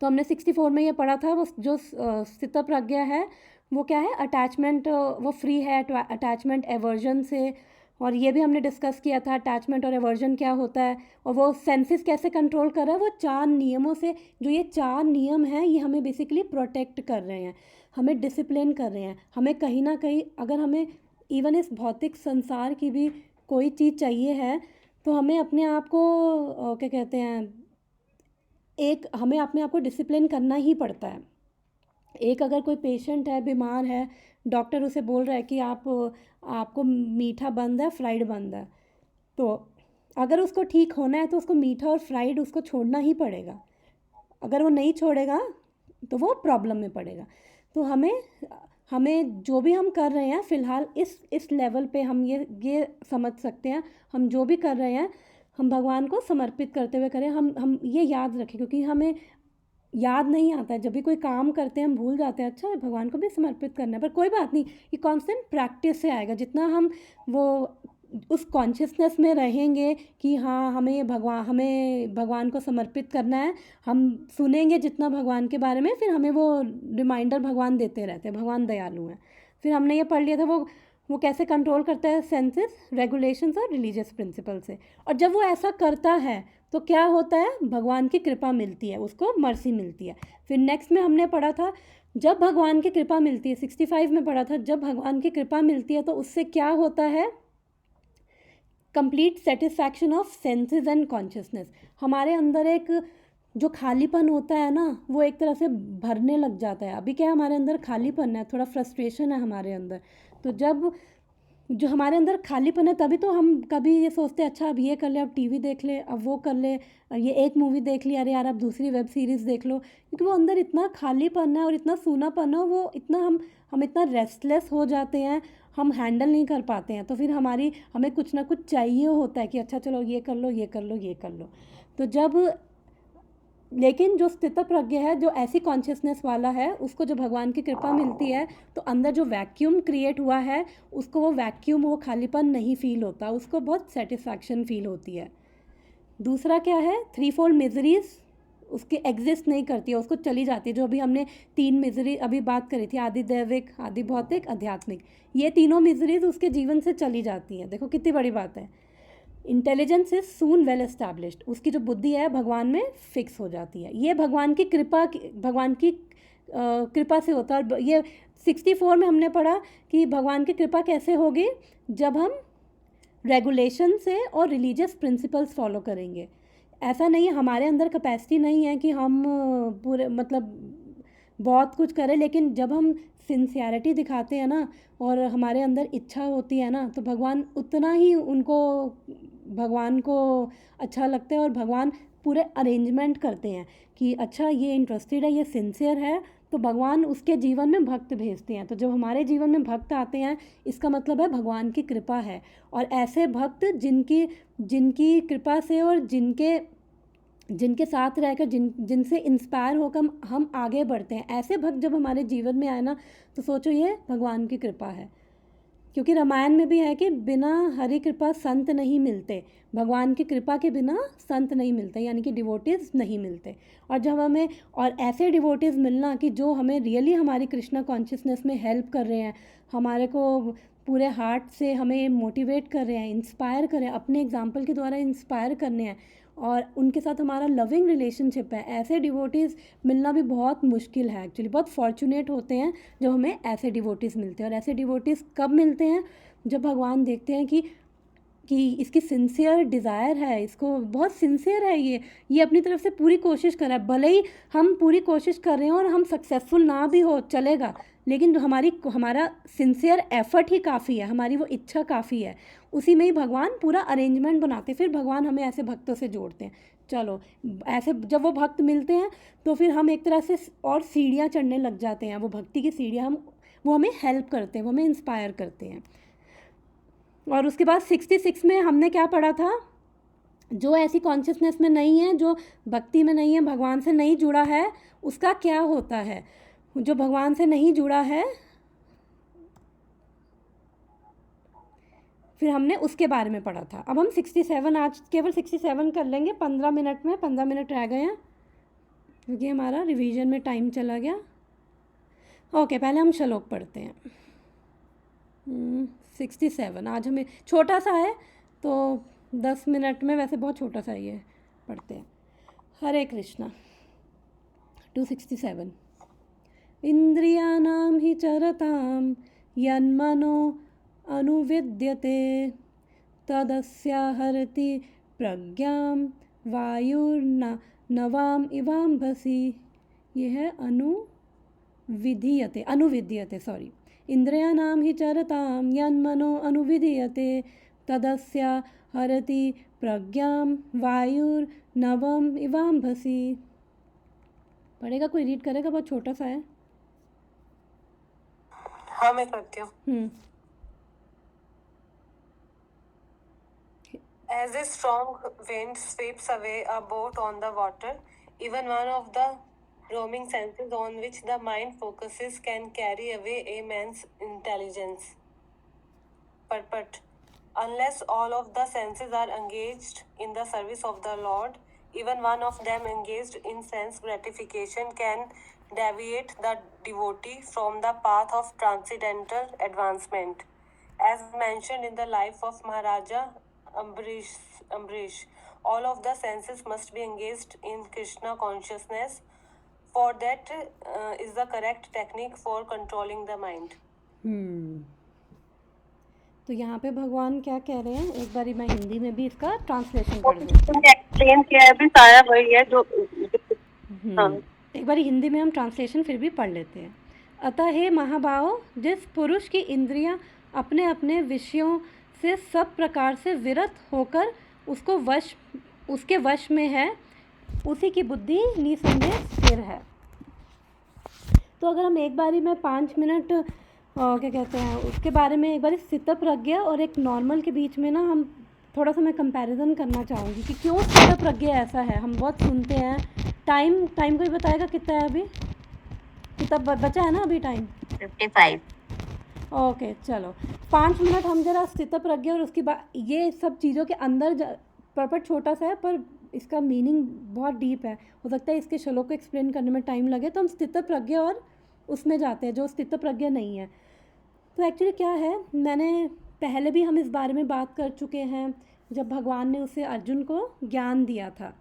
तो हमने 64 में ये पढ़ा था, वो जो स्थित प्रज्ञा है वो क्या है, अटैचमेंट, वो फ्री है अटैचमेंट एवर्जन से। और ये भी हमने डिस्कस किया था अटैचमेंट और एवर्जन क्या होता है, और वो सेंसेस कैसे कंट्रोल कर रहा है, वो 4 नियमों से। जो ये 4 नियम हैं ये हमें बेसिकली प्रोटेक्ट कर रहे हैं, हमें डिसिप्लिन कर रहे हैं। हमें कहीं ना कहीं, अगर हमें इवन इस भौतिक संसार की भी कोई चीज़ चाहिए है तो हमें अपने आप को क्या कहते हैं, हमें अपने आप को डिसिप्लिन करना ही पड़ता है। एक अगर कोई पेशेंट है, बीमार है, डॉक्टर उसे बोल रहा है कि आपको मीठा बंद है, फ्राइड बंद है, तो अगर उसको ठीक होना है तो उसको मीठा और फ्राइड उसको छोड़ना ही पड़ेगा। अगर वो नहीं छोड़ेगा तो वो प्रॉब्लम में पड़ेगा। तो हमें जो भी हम कर रहे हैं फ़िलहाल इस लेवल पे हम ये समझ सकते हैं, हम जो भी कर रहे हैं हम भगवान को समर्पित करते हुए करें। हम ये याद रखें, क्योंकि हमें याद नहीं आता है, जब भी कोई काम करते हैं हम भूल जाते हैं, अच्छा भगवान को भी समर्पित करना है। पर कोई बात नहीं, ये कांस्टेंट प्रैक्टिस से आएगा। जितना हम वो उस कॉन्शियसनेस में रहेंगे कि हाँ हमें भगवान को समर्पित करना है, हम सुनेंगे जितना भगवान के बारे में, फिर हमें वो रिमाइंडर भगवान देते रहते हैं, भगवान दयालु हैं। फिर हमने ये पढ़ लिया था वो कैसे कंट्रोल करता है सेंसेस, रेगुलेशंस और रिलीजियस प्रिंसिपल से। और जब वो ऐसा करता है तो क्या होता है, भगवान की कृपा मिलती है, उसको मर्सी मिलती है। फिर नेक्स्ट में हमने पढ़ा था जब भगवान की कृपा मिलती है, 65 में पढ़ा था, जब भगवान की कृपा मिलती है तो उससे क्या होता है, complete satisfaction of senses and consciousness. हमारे अंदर एक जो खालीपन होता है ना, वो एक तरह से भरने लग जाता है। अभी क्या है, हमारे अंदर खालीपन है, थोड़ा फ्रस्ट्रेशन है हमारे अंदर। तो जब जो हमारे अंदर खालीपन है, तभी तो हम कभी ये सोचते हैं अच्छा अब ये कर ले, अब टीवी देख ले, अब वो कर ले, ये एक मूवी देख ली, अरे यार अब दूसरी वेब सीरीज़ देख लो, क्योंकि वो अंदर इतना खालीपन है और इतना सूनापन है, वो इतना हम इतना रेस्टलेस हो जाते हैं, हम हैंडल नहीं कर पाते हैं। तो फिर हमें कुछ ना कुछ चाहिए होता है कि अच्छा चलो ये कर लो, ये कर लो, ये कर लो। तो लेकिन जो स्थित प्रज्ञ है, जो ऐसी कॉन्शियसनेस वाला है, उसको जो भगवान की कृपा मिलती है तो अंदर जो वैक्यूम क्रिएट हुआ है, उसको वो खालीपन नहीं फील होता, उसको बहुत सेटिस्फैक्शन फील होती है। दूसरा क्या है, 3 मिजरीज उसकी एग्जिस्ट नहीं करती है, उसको चली जाती है। जो अभी हमने 3 मिजरी अभी बात करी थी, आदि दैविक, आदि भौतिक, आध्यात्मिक, ये तीनों मिजरीज उसके जीवन से चली जाती हैं। देखो कितनी बड़ी बात है। Intelligence is soon well established, उसकी जो बुद्धि है भगवान में फिक्स हो जाती है। ये भगवान की कृपा से होता है। और ये 64 में हमने पढ़ा कि भगवान की कृपा कैसे होगी, जब हम रेगुलेशन से और रिलीजियस प्रिंसिपल्स फॉलो करेंगे। ऐसा नहीं है, हमारे अंदर कैपेसिटी नहीं है कि हम पूरे बहुत कुछ करें, लेकिन जब हम सिंसियरिटी दिखाते हैं ना और हमारे अंदर इच्छा होती है ना, तो भगवान को अच्छा लगता है और भगवान पूरे अरेंजमेंट करते हैं कि अच्छा ये इंटरेस्टेड है, ये सिंसियर है, तो भगवान उसके जीवन में भक्त भेजते हैं। तो जब हमारे जीवन में भक्त आते हैं, इसका मतलब है भगवान की कृपा है। और ऐसे भक्त जिनकी कृपा से और जिनके साथ रहकर जिनसे इंस्पायर होकर हम आगे बढ़ते हैं, ऐसे भक्त जब हमारे जीवन में आए ना, तो सोचो ये भगवान की कृपा है। क्योंकि रामायण में भी है कि बिना हरि कृपा संत नहीं मिलते, भगवान की कृपा के बिना संत नहीं मिलते, यानी कि डिवोटीज नहीं मिलते। और जब हमें और ऐसे डिवोटीज मिलना कि जो हमें रियली हमारी कृष्णा कॉन्शियसनेस में हेल्प कर रहे हैं, हमारे को पूरे हार्ट से हमें मोटिवेट कर रहे हैं, इंस्पायर कर रहे हैं, अपने एग्जाम्पल के द्वारा इंस्पायर करने हैं, और उनके साथ हमारा लविंग रिलेशनशिप है, ऐसे डिवोटीज़ मिलना भी बहुत मुश्किल है। एक्चुअली बहुत फॉर्चुनेट होते हैं जब हमें ऐसे डिवोटीज़ मिलते हैं। और ऐसे डिवोटीज़ कब मिलते हैं, जब भगवान देखते हैं कि इसकी सिंसियर डिज़ायर है, इसको बहुत सिंसियर है, ये अपनी तरफ से पूरी कोशिश कर रहा है। भले ही हम पूरी कोशिश कर रहे हैं और हम सक्सेसफुल ना भी हो चलेगा, लेकिन जो हमारा सिंसियर एफर्ट ही काफ़ी है, हमारी वो इच्छा काफ़ी है, उसी में ही भगवान पूरा अरेंजमेंट बनाते हैं। फिर भगवान हमें ऐसे भक्तों से जोड़ते हैं। चलो ऐसे जब वो भक्त मिलते हैं तो फिर हम एक तरह से और सीढ़ियाँ चढ़ने लग जाते हैं, वो भक्ति की सीढ़ियाँ, वो हमें हेल्प करते हैं, वो हमें इंस्पायर करते हैं। और उसके बाद 66 में हमने क्या पढ़ा था, जो ऐसी कॉन्शियसनेस में नहीं है, जो भक्ति में नहीं है, भगवान से नहीं जुड़ा है, उसका क्या होता है। जो भगवान से नहीं जुड़ा है, फिर हमने उसके बारे में पढ़ा था। अब हम 67, आज केवल 67 कर लेंगे 15 मिनट में, 15 मिनट रह गए हैं क्योंकि हमारा रिवीजन में टाइम चला गया। ओके, पहले हम श्लोक पढ़ते हैं। 67 आज हमें छोटा सा है, तो 10 मिनट में, वैसे बहुत छोटा सा ये पढ़ते हैं। हरे कृष्णा। 267 इंद्रियाणां हि चरतां यन्मनो अनुविद्यते तदस्याहरति प्रज्ञां वायुर्नवाम इवाम्भसि। ये है अनुविद्यते सॉरी। इंद्रियाणां हि चरतां यन्मनो अनुविधीयते तदस्याहरति प्रज्ञां वायुर्नवम इवाम्भसि। पढ़ेगा कोई, रीड करेगा, बहुत छोटा सा है। हाँ मैं करती हूँ। As a strong wind sweeps away a boat on the water, even one of the roaming senses on which the mind focuses can carry away a man's intelligence. Purport. Unless all of the senses are engaged in the service of the Lord, even one of them engaged in sense gratification can deviate the devotee from the path of transcendental advancement. As mentioned in the life of Maharaja Ambrish, all of the senses must be engaged in Krishna consciousness, for that is the correct technique for controlling the mind. तो यहाँ पे भगवान क्या कह रहे हैं, एक बारी मैं हिंदी में भी इसका ट्रांसलेशन कर देती हूँ। एक्सप्लेन किया है भी सारा वही है जो एक बारी हिंदी में हम ट्रांसलेशन फिर भी पढ़ लेते हैं। अतः हे महाभाव, जिस पुरुष की इंद्रियां अपने अपने विषयों से सब प्रकार से विरत होकर उसके वश में है, उसी की बुद्धि निसंदेह स्थिर है। तो अगर हम एक बारी में 5 मिनट क्या कहते हैं उसके बारे में, एक बार स्थितप्रज्ञ और एक नॉर्मल के बीच में ना हम थोड़ा सा मैं कंपैरिजन करना चाहूँगी कि क्यों स्थितप्रज्ञ ऐसा है। हम बहुत सुनते हैं। टाइम कोई बताएगा कितना है अभी? कितना बचा है ना अभी टाइम? 55। ओके, चलो 5 मिनट हम जरा स्थितप्रज्ञ और उसकी ये सब चीज़ों के अंदर पर्पट छोटा सा है पर इसका मीनिंग बहुत डीप है। हो सकता है इसके श्लोक को एक्सप्लेन करने में टाइम लगे, तो हम स्थितप्रज्ञ और उसमें जाते हैं जो स्थितप्रज्ञ नहीं है। तो एक्चुअली क्या है, मैंने पहले भी हम इस बारे में बात कर चुके हैं जब भगवान ने उसे अर्जुन को ज्ञान दिया था।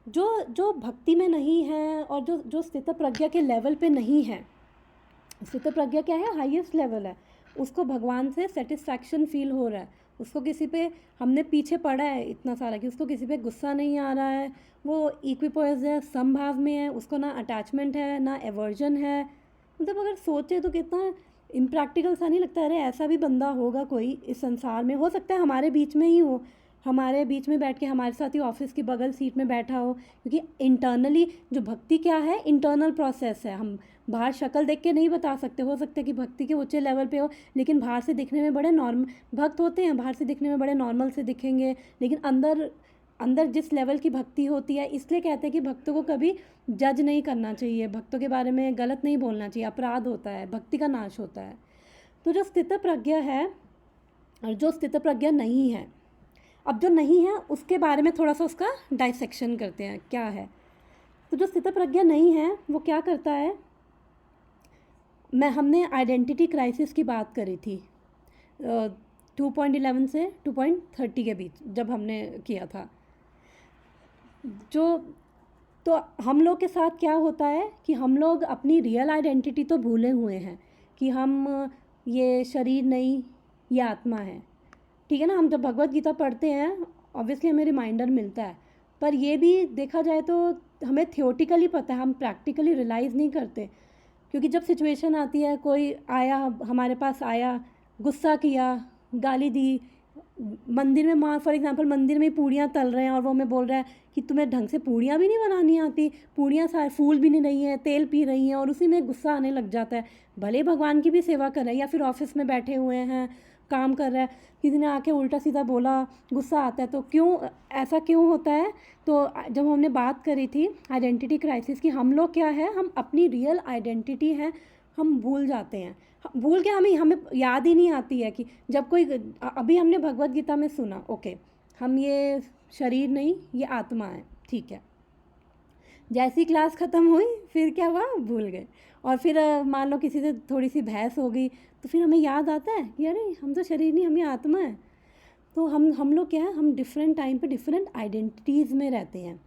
जो भक्ति में नहीं है और जो स्थितप्रज्ञ के लेवल पे नहीं है, स्थितप्रज्ञ क्या है, हाईएस्ट लेवल है, उसको भगवान से सेटिस्फैक्शन फील हो रहा है, उसको किसी पे हमने पीछे पड़ा है इतना सारा कि उसको किसी पे गुस्सा नहीं आ रहा है, वो इक्विपोइज है, समभाव में है, उसको ना अटैचमेंट है ना एवर्जन है। मतलब अगर सोचे तो कितना इम्प्रैक्टिकल सा नहीं लगता? अरे ऐसा भी बंदा होगा कोई इस संसार में? हो सकता है हमारे बीच में ही हो, हमारे बीच में बैठ के हमारे साथ ही ऑफिस की बगल सीट में बैठा हो, क्योंकि इंटरनली जो भक्ति क्या है, इंटरनल प्रोसेस है। हम बाहर शक्ल देख के नहीं बता सकते। हो सकता है कि भक्ति के ऊंचे लेवल पे हो लेकिन बाहर से दिखने में बड़े नॉर्मल भक्त होते हैं, बाहर से दिखने में बड़े नॉर्मल से दिखेंगे, लेकिन अंदर जिस लेवल की भक्ति होती है, इसलिए कहते हैं कि भक्तों को कभी जज नहीं करना चाहिए, भक्तों के बारे में गलत नहीं बोलना चाहिए, अपराध होता है, भक्ति का नाश होता है। तो जो स्थितप्रज्ञ है और जो स्थितप्रज्ञ नहीं है, अब जो नहीं है उसके बारे में थोड़ा सा उसका डाइसेक्शन करते हैं क्या है। तो जो स्थितप्रज्ञ नहीं है वो क्या करता है, हमने आइडेंटिटी क्राइसिस की बात करी थी 2.11 से 2.30 के बीच जब हमने किया था। तो हम लोग के साथ क्या होता है कि हम लोग अपनी रियल आइडेंटिटी तो भूले हुए हैं कि हम ये शरीर नहीं, ये आत्मा है, ठीक है ना। हम जब भगवत गीता पढ़ते हैं ऑब्वियसली हमें रिमाइंडर मिलता है, पर ये भी देखा जाए तो हमें थियोटिकली पता है, हम प्रैक्टिकली रियलाइज़ नहीं करते। क्योंकि जब सिचुएशन आती है, कोई आया हमारे पास आया, गुस्सा किया, गाली दी, मंदिर में फॉर एग्जांपल मंदिर में पूड़ियाँ तल रहे हैं और वो हमें बोल रहा है कि तुम्हें ढंग से पूड़ियाँ भी नहीं बनानी आती, पूड़ियाँ सारे फूल भी नहीं रही हैं, तेल पी रही हैं, और उसी में गुस्सा आने लग जाता है। भले भगवान की भी सेवा कर रहे हैं या फिर ऑफिस में बैठे हुए हैं काम कर रहा है, किसी ने आके उल्टा सीधा बोला, गुस्सा आता है। तो ऐसा क्यों होता है? तो जब हमने बात करी थी आइडेंटिटी क्राइसिस की, हम लोग क्या है, हम अपनी रियल आइडेंटिटी है हम भूल जाते हैं। भूल के हमें याद ही नहीं आती है कि जब कोई, अभी हमने भगवत गीता में सुना, ओके हम ये शरीर नहीं, ये आत्मा है, ठीक है। जैसी क्लास ख़त्म हुई फिर क्या हुआ, भूल गए। और फिर मान लो किसी से थोड़ी सी बहस हो गई तो फिर हमें याद आता है कि अरे हम तो शरीर नहीं, हम ये आत्मा है। तो हम लोग क्या है, हम डिफरेंट टाइम पे डिफरेंट आइडेंटिटीज़ में रहते हैं।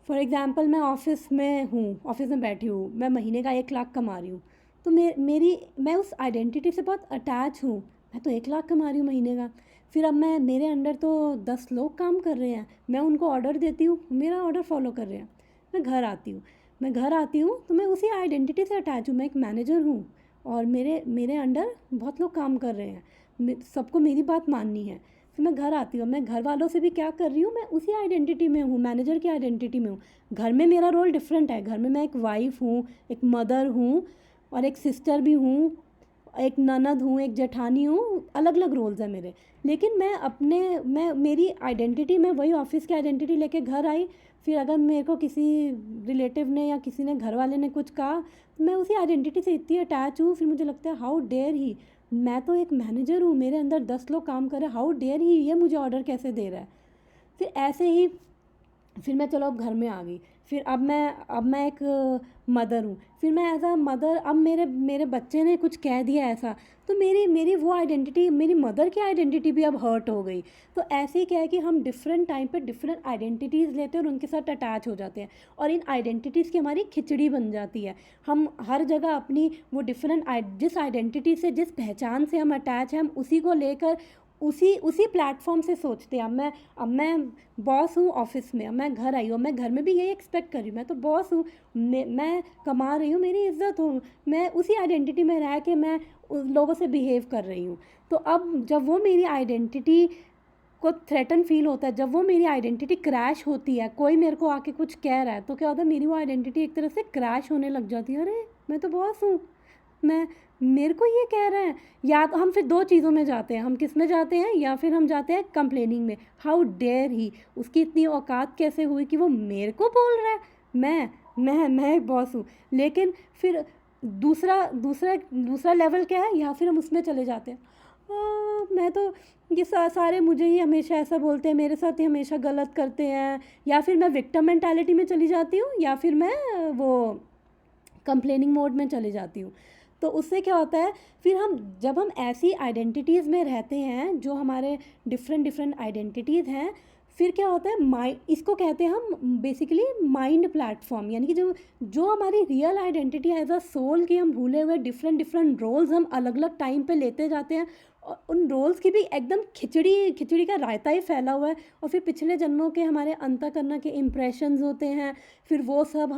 फॉर एग्ज़ाम्पल मैं ऑफिस में हूँ, ऑफिस में बैठी हूँ, मैं महीने का 1 लाख कमा रही हूँ, तो मैं उस आइडेंटिटी से बहुत अटैच हूँ। मैं तो 1 लाख कमा रही हूँ महीने का। फिर अब मेरे अंडर तो 10 लोग काम कर रहे हैं, मैं उनको ऑर्डर देती हूँ, मेरा ऑर्डर फॉलो कर रहे हैं। मैं घर आती हूँ तो मैं उसी आइडेंटिटी से अटैच हूँ। मैं एक मैनेजर हूँ और मेरे अंडर बहुत लोग काम कर रहे हैं, सबको मेरी बात माननी है। फिर मैं घर आती हूँ, मैं घर वालों से भी क्या कर रही हूँ, मैं उसी आइडेंटिटी में हूँ, मैनेजर की आइडेंटिटी में हूँ। घर में मेरा रोल डिफरेंट है, घर में मैं एक वाइफ हूँ, एक मदर हूँ और एक सिस्टर भी हूँ, एक ननद हूँ, एक जेठानी हूँ, अलग अलग रोल्स हैं मेरे। लेकिन मैं मेरी आइडेंटिटी, मैं वही ऑफिस की आइडेंटिटी लेके घर आई। फिर अगर मेरे को किसी रिलेटिव ने या किसी ने घर वाले ने कुछ कहा, मैं उसी आइडेंटिटी से इतनी अटैच हूँ, फिर मुझे लगता है हाउ डेयर ही, मैं तो एक मैनेजर हूँ, मेरे अंदर 10 लोग काम कर रहे हैं, हाउ डेयर ही, ये मुझे ऑर्डर कैसे दे रहा है। फिर ऐसे ही फिर मैं चलो अब घर में आ गई, फिर अब मैं एक मदर हूँ, फिर मैं एज अ मदर अब मेरे मेरे बच्चे ने कुछ कह दिया ऐसा, तो मेरी मेरी वो आइडेंटिटी, मेरी मदर की आइडेंटिटी भी अब हर्ट हो गई। तो ऐसे ही क्या है कि हम डिफरेंट टाइम पे डिफरेंट आइडेंटिटीज़ लेते हैं और उनके साथ अटैच हो जाते हैं, और इन आइडेंटिटीज़ की हमारी खिचड़ी बन जाती है। हम हर जगह अपनी वो जिस आइडेंटिटी से, जिस पहचान से हम अटैच हैं, हम उसी को लेकर उसी उसी प्लेटफॉर्म से सोचते हैं। अब मैं बॉस हूँ ऑफिस में, अब मैं घर आई हूँ, मैं घर में भी यही एक्सपेक्ट कर रही हूँ, मैं तो बॉस हूँ, मैं कमा रही हूँ, मेरी इज्जत हो, मैं उसी आइडेंटिटी में रह के मैं उन लोगों से बिहेव कर रही हूँ। तो अब जब वो मेरी आइडेंटिटी को थ्रेटन फील होता है, जब वो मेरी आइडेंटिटी क्रैश होती है, कोई मेरे को आके कुछ कह रहा है, तो क्या होता है, मेरी वो आइडेंटिटी एक तरह से क्रैश होने लग जाती है। अरे मैं तो बॉस हूँ, मैं मेरे को ये कह रहा है। या तो हम फिर दो चीज़ों में जाते हैं, हम किस में जाते हैं, या फिर हम जाते हैं कंप्लेनिंग में, हाउ डेयर ही, उसकी इतनी औकात कैसे हुई कि वो मेरे को बोल रहा है, मैं एक बॉस हूँ। लेकिन फिर दूसरा दूसरा दूसरा लेवल क्या है, या फिर हम उसमें चले जाते हैं, मैं तो ये सारे मुझे ही हमेशा ऐसा बोलते हैं, मेरे साथ ही हमेशा गलत करते हैं, या फिर मैं विक्टिम मेंटालिटी में चली जाती हूँ, या फिर मैं वो कंप्लेनिंग मोड में चली जाती हूँ। तो उससे क्या होता है, फिर जब हम ऐसी आइडेंटिटीज़ में रहते हैं जो हमारे डिफरेंट डिफरेंट आइडेंटिटीज़ हैं, फिर क्या होता है, इसको कहते हैं हम बेसिकली माइंड प्लेटफॉर्म, यानी कि जो जो हमारी real identity as a soul की हम भूले हुए डिफरेंट डिफरेंट रोल्स हम अलग अलग टाइम पे लेते जाते हैं, और उन रोल्स की भी एकदम खिचड़ी खिचड़ी का रायता ही फैला हुआ है। और फिर पिछले जन्मों के हमारे अंतःकरण के इम्प्रेशंस होते हैं, फिर वो सब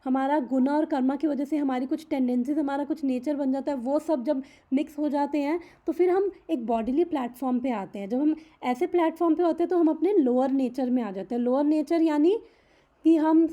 हमारा गुना और कर्मा की वजह से हमारी कुछ टेंडेंसीज, हमारा कुछ नेचर बन जाता है, वो सब जब मिक्स हो जाते हैं तो फिर हम एक बॉडीली प्लेटफॉर्म पे आते हैं। जब हम ऐसे प्लेटफॉर्म पे होते हैं तो हम अपने लोअर नेचर में आ जाते हैं। लोअर नेचर यानी कि हम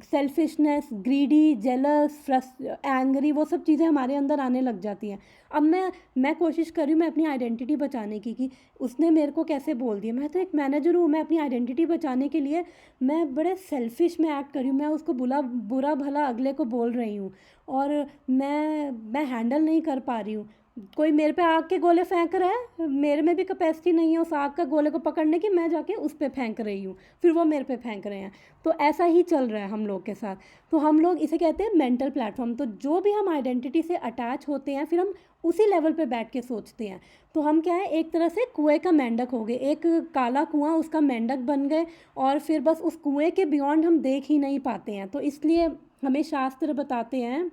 सेल्फिशनेस, ग्रीडी, जेलस, एंग्री, वो सब चीज़ें हमारे अंदर आने लग जाती हैं। अब मैं कोशिश कर रही हूँ मैं अपनी आइडेंटिटी बचाने की, कि उसने मेरे को कैसे बोल दिया, मैं तो एक मैनेजर हूँ, मैं अपनी आइडेंटिटी बचाने के लिए मैं बड़े सेल्फिश में एक्ट कर रही हूँ, मैं उसको बुरा भला अगले को बोल रही हूँ, और मैं हैंडल नहीं कर पा रही हूँ। कोई मेरे पे आग के गोले फेंक रहा है, मेरे में भी कैपेसिटी नहीं है उस आग का गोले को पकड़ने की, मैं जाके उस पे फेंक रही हूँ, फिर वो मेरे पे फेंक रहे हैं। तो ऐसा ही चल रहा है हम लोग के साथ। तो हम लोग इसे कहते हैं मेंटल प्लेटफॉर्म। तो जो भी हम आइडेंटिटी से अटैच होते हैं, फिर हम उसी लेवल पे बैठ के सोचते हैं। तो हम क्या है, एक तरह से कुएं का मेंढक हो गए, एक काला कुआं उसका मेंढक बन गए, और फिर बस उस कुएं के बियॉन्ड हम देख ही नहीं पाते हैं। तो इसलिए हमें शास्त्र बताते हैं,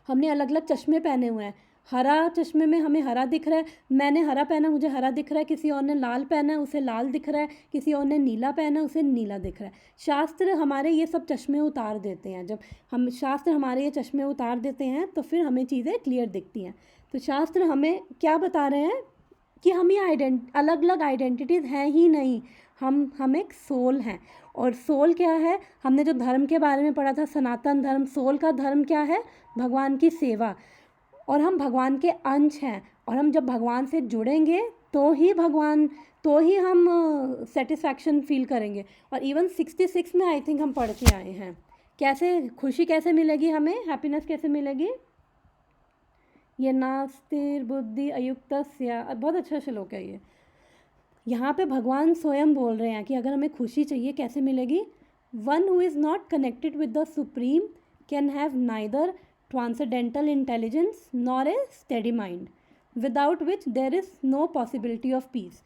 हमने अलग अलग चश्मे पहने हुए हैं, हरा चश्मे में हमें हरा दिख रहा है, मैंने हरा पहना, मुझे हरा दिख रहा है, किसी और ने लाल पहना है, उसे लाल दिख रहा है, किसी और ने नीला पहना है, उसे नीला दिख रहा है। शास्त्र हमारे ये सब चश्मे उतार देते हैं। जब हम शास्त्र हमारे ये चश्मे उतार देते हैं तो फिर हमें चीज़ें क्लियर दिखती हैं। तो शास्त्र हमें क्या बता रहे हैं कि हम ये अलग अलग आइडेंटिटीज़ हैं ही नहीं, हम एक सोल हैं। और सोल क्या है, हमने जो धर्म के बारे में पढ़ा था, सनातन धर्म, सोल का धर्म क्या है, भगवान की सेवा, और हम भगवान के अंश हैं। और हम जब भगवान से जुड़ेंगे तो ही हम सेटिस्फैक्शन फील करेंगे। और इवन 66 में आई थिंक हम पढ़ के आए हैं, कैसे खुशी कैसे मिलेगी हमें, हैप्पीनेस कैसे मिलेगी। ये नास्तिर बुद्धि अयुक्तस्य, बहुत अच्छा श्लोक है ये। यहाँ पे भगवान स्वयं बोल रहे हैं कि अगर हमें खुशी चाहिए कैसे मिलेगी, one who is not connected with the supreme can have neither transcendental intelligence nor a steady mind, without which there is no possibility of peace.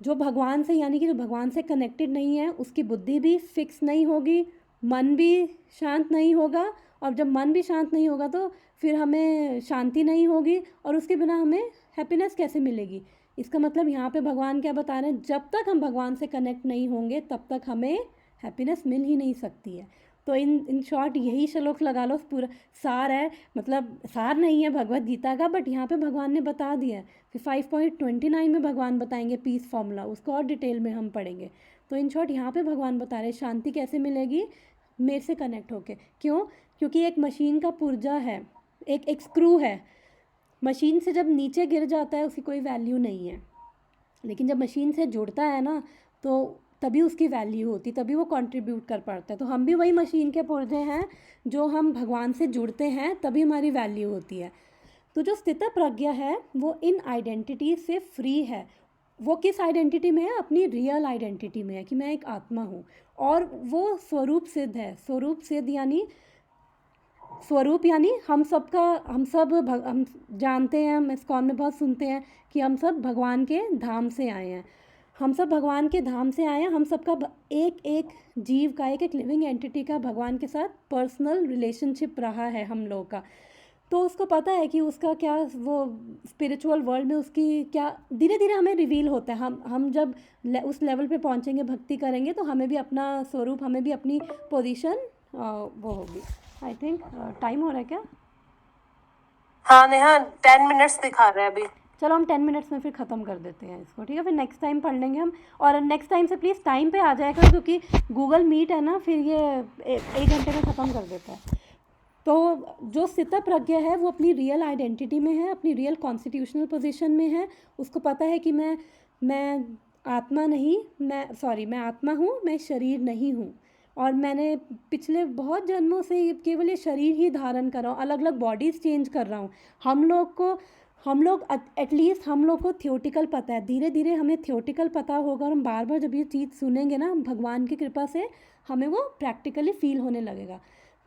जो भगवान से, यानी कि जो भगवान से कनेक्टेड नहीं है, उसकी बुद्धि भी फिक्स नहीं होगी, मन भी शांत नहीं होगा, और जब मन भी शांत नहीं होगा तो फिर हमें शांति नहीं होगी, और उसके बिना हमें हैप्पीनेस कैसे मिलेगी। इसका मतलब यहाँ पे भगवान क्या बता रहे हैं, जब तक हम भगवान से कनेक्ट नहीं होंगे तब तक हमें हैप्पीनेस मिल ही नहीं सकती है। तो इन शॉर्ट यही श्लोक लगा लो, पूरा सार है, मतलब सार नहीं है भगवत गीता का, बट यहाँ पे भगवान ने बता दिया है। फिर 5.29 में भगवान बताएंगे पीस फॉर्मूला, उसको और डिटेल में हम पढ़ेंगे। तो इन शॉर्ट यहाँ पे भगवान बता रहे शांति कैसे मिलेगी, मेरे से कनेक्ट होके। क्यों? क्योंकि एक मशीन का पुर्जा है, एक स्क्रू है, मशीन से जब नीचे गिर जाता है उसकी कोई वैल्यू नहीं है, लेकिन जब मशीन से जुड़ता है ना तो तभी उसकी वैल्यू होती, तभी वो कंट्रीब्यूट कर पाता है। तो हम भी वही मशीन के पुर्जे हैं, जो हम भगवान से जुड़ते हैं तभी हमारी वैल्यू होती है। तो जो स्थित प्रज्ञा है वो इन आइडेंटिटी से फ्री है। वो किस आइडेंटिटी में है? अपनी रियल आइडेंटिटी में है कि मैं एक आत्मा हूँ, और वो स्वरूप सिद्ध है। स्वरूप सिद्ध यानी स्वरूप यानी हम जानते हैं, हम इस्कॉन में बहुत सुनते हैं कि हम सब भगवान के धाम से आए हैं। हम सब भगवान के धाम से आए हैं। हम सबका एक एक जीव का, एक एक लिविंग एंटिटी का भगवान के साथ पर्सनल रिलेशनशिप रहा है हम लोग का। तो उसको पता है कि उसका क्या, वो स्पिरिचुअल वर्ल्ड में उसकी क्या धीरे धीरे हमें रिवील होता है। हम जब उस लेवल पे पहुंचेंगे, भक्ति करेंगे, तो हमें भी अपना स्वरूप, हमें भी अपनी पोजीशन वो होगी। आई थिंक टाइम हो रहा है क्या? हाँ नेहा, 10 मिनट्स दिखा रहा है अभी। चलो हम 10 मिनट्स में फिर ख़त्म कर देते हैं इसको, ठीक है? फिर नेक्स्ट टाइम पढ़ लेंगे हम। और नेक्स्ट टाइम से प्लीज़ टाइम पे आ जाएगा, क्योंकि गूगल मीट है ना, फिर ये 1 घंटे में ख़त्म कर देता है। तो जो स्थित प्रज्ञा है वो अपनी रियल आइडेंटिटी में है, अपनी रियल कॉन्स्टिट्यूशनल पोजीशन में है। उसको पता है कि मैं आत्मा नहीं, मैं आत्मा हूँ, मैं शरीर नहीं हूँ। और मैंने पिछले बहुत जन्मों से केवल ये शरीर ही धारण कर रहा हूँ, अलग अलग बॉडीज़ चेंज कर रहा हूँ। हम लोग एटलीस्ट हम लोग को थियोटिकल पता है। धीरे धीरे हमें थियोटिकल पता होगा, और हम बार बार जब ये चीज़ सुनेंगे ना, भगवान की कृपा से हमें वो प्रैक्टिकली फील होने लगेगा।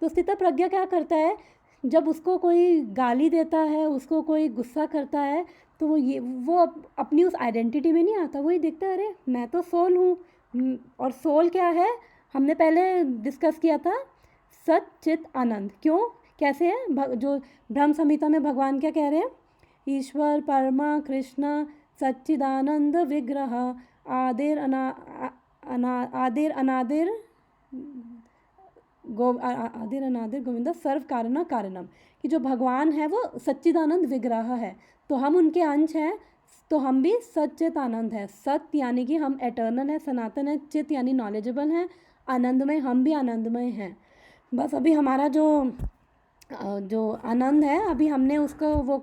तो स्थित प्रज्ञा क्या करता है? जब उसको कोई गाली देता है, उसको कोई गुस्सा करता है, तो वो अपनी उस आइडेंटिटी में नहीं आता। वही देखता है, अरे मैं तो सोल हूँ। और सोल क्या है? हमने पहले डिस्कस किया था, सत चित आनंद। क्यों, कैसे है? जो ब्रह्म संहिता में भगवान क्या कह रहे हैं? ईश्वर परमा कृष्ण सच्चिदानंद विग्रह आदिर अनादिर गोविंद सर्व कारण कारणम, कि जो भगवान है वो सच्चिदानंद विग्रह है, तो हम उनके अंश हैं। तो हम भी सच्चित आनंद है। सत्य यानी कि हम एटर्नल है, सनातन है। चित यानी नॉलेजेबल है। आनंदमय, हम भी आनंदमय हैं। बस अभी हमारा जो आनंद है, अभी हमने उसको वो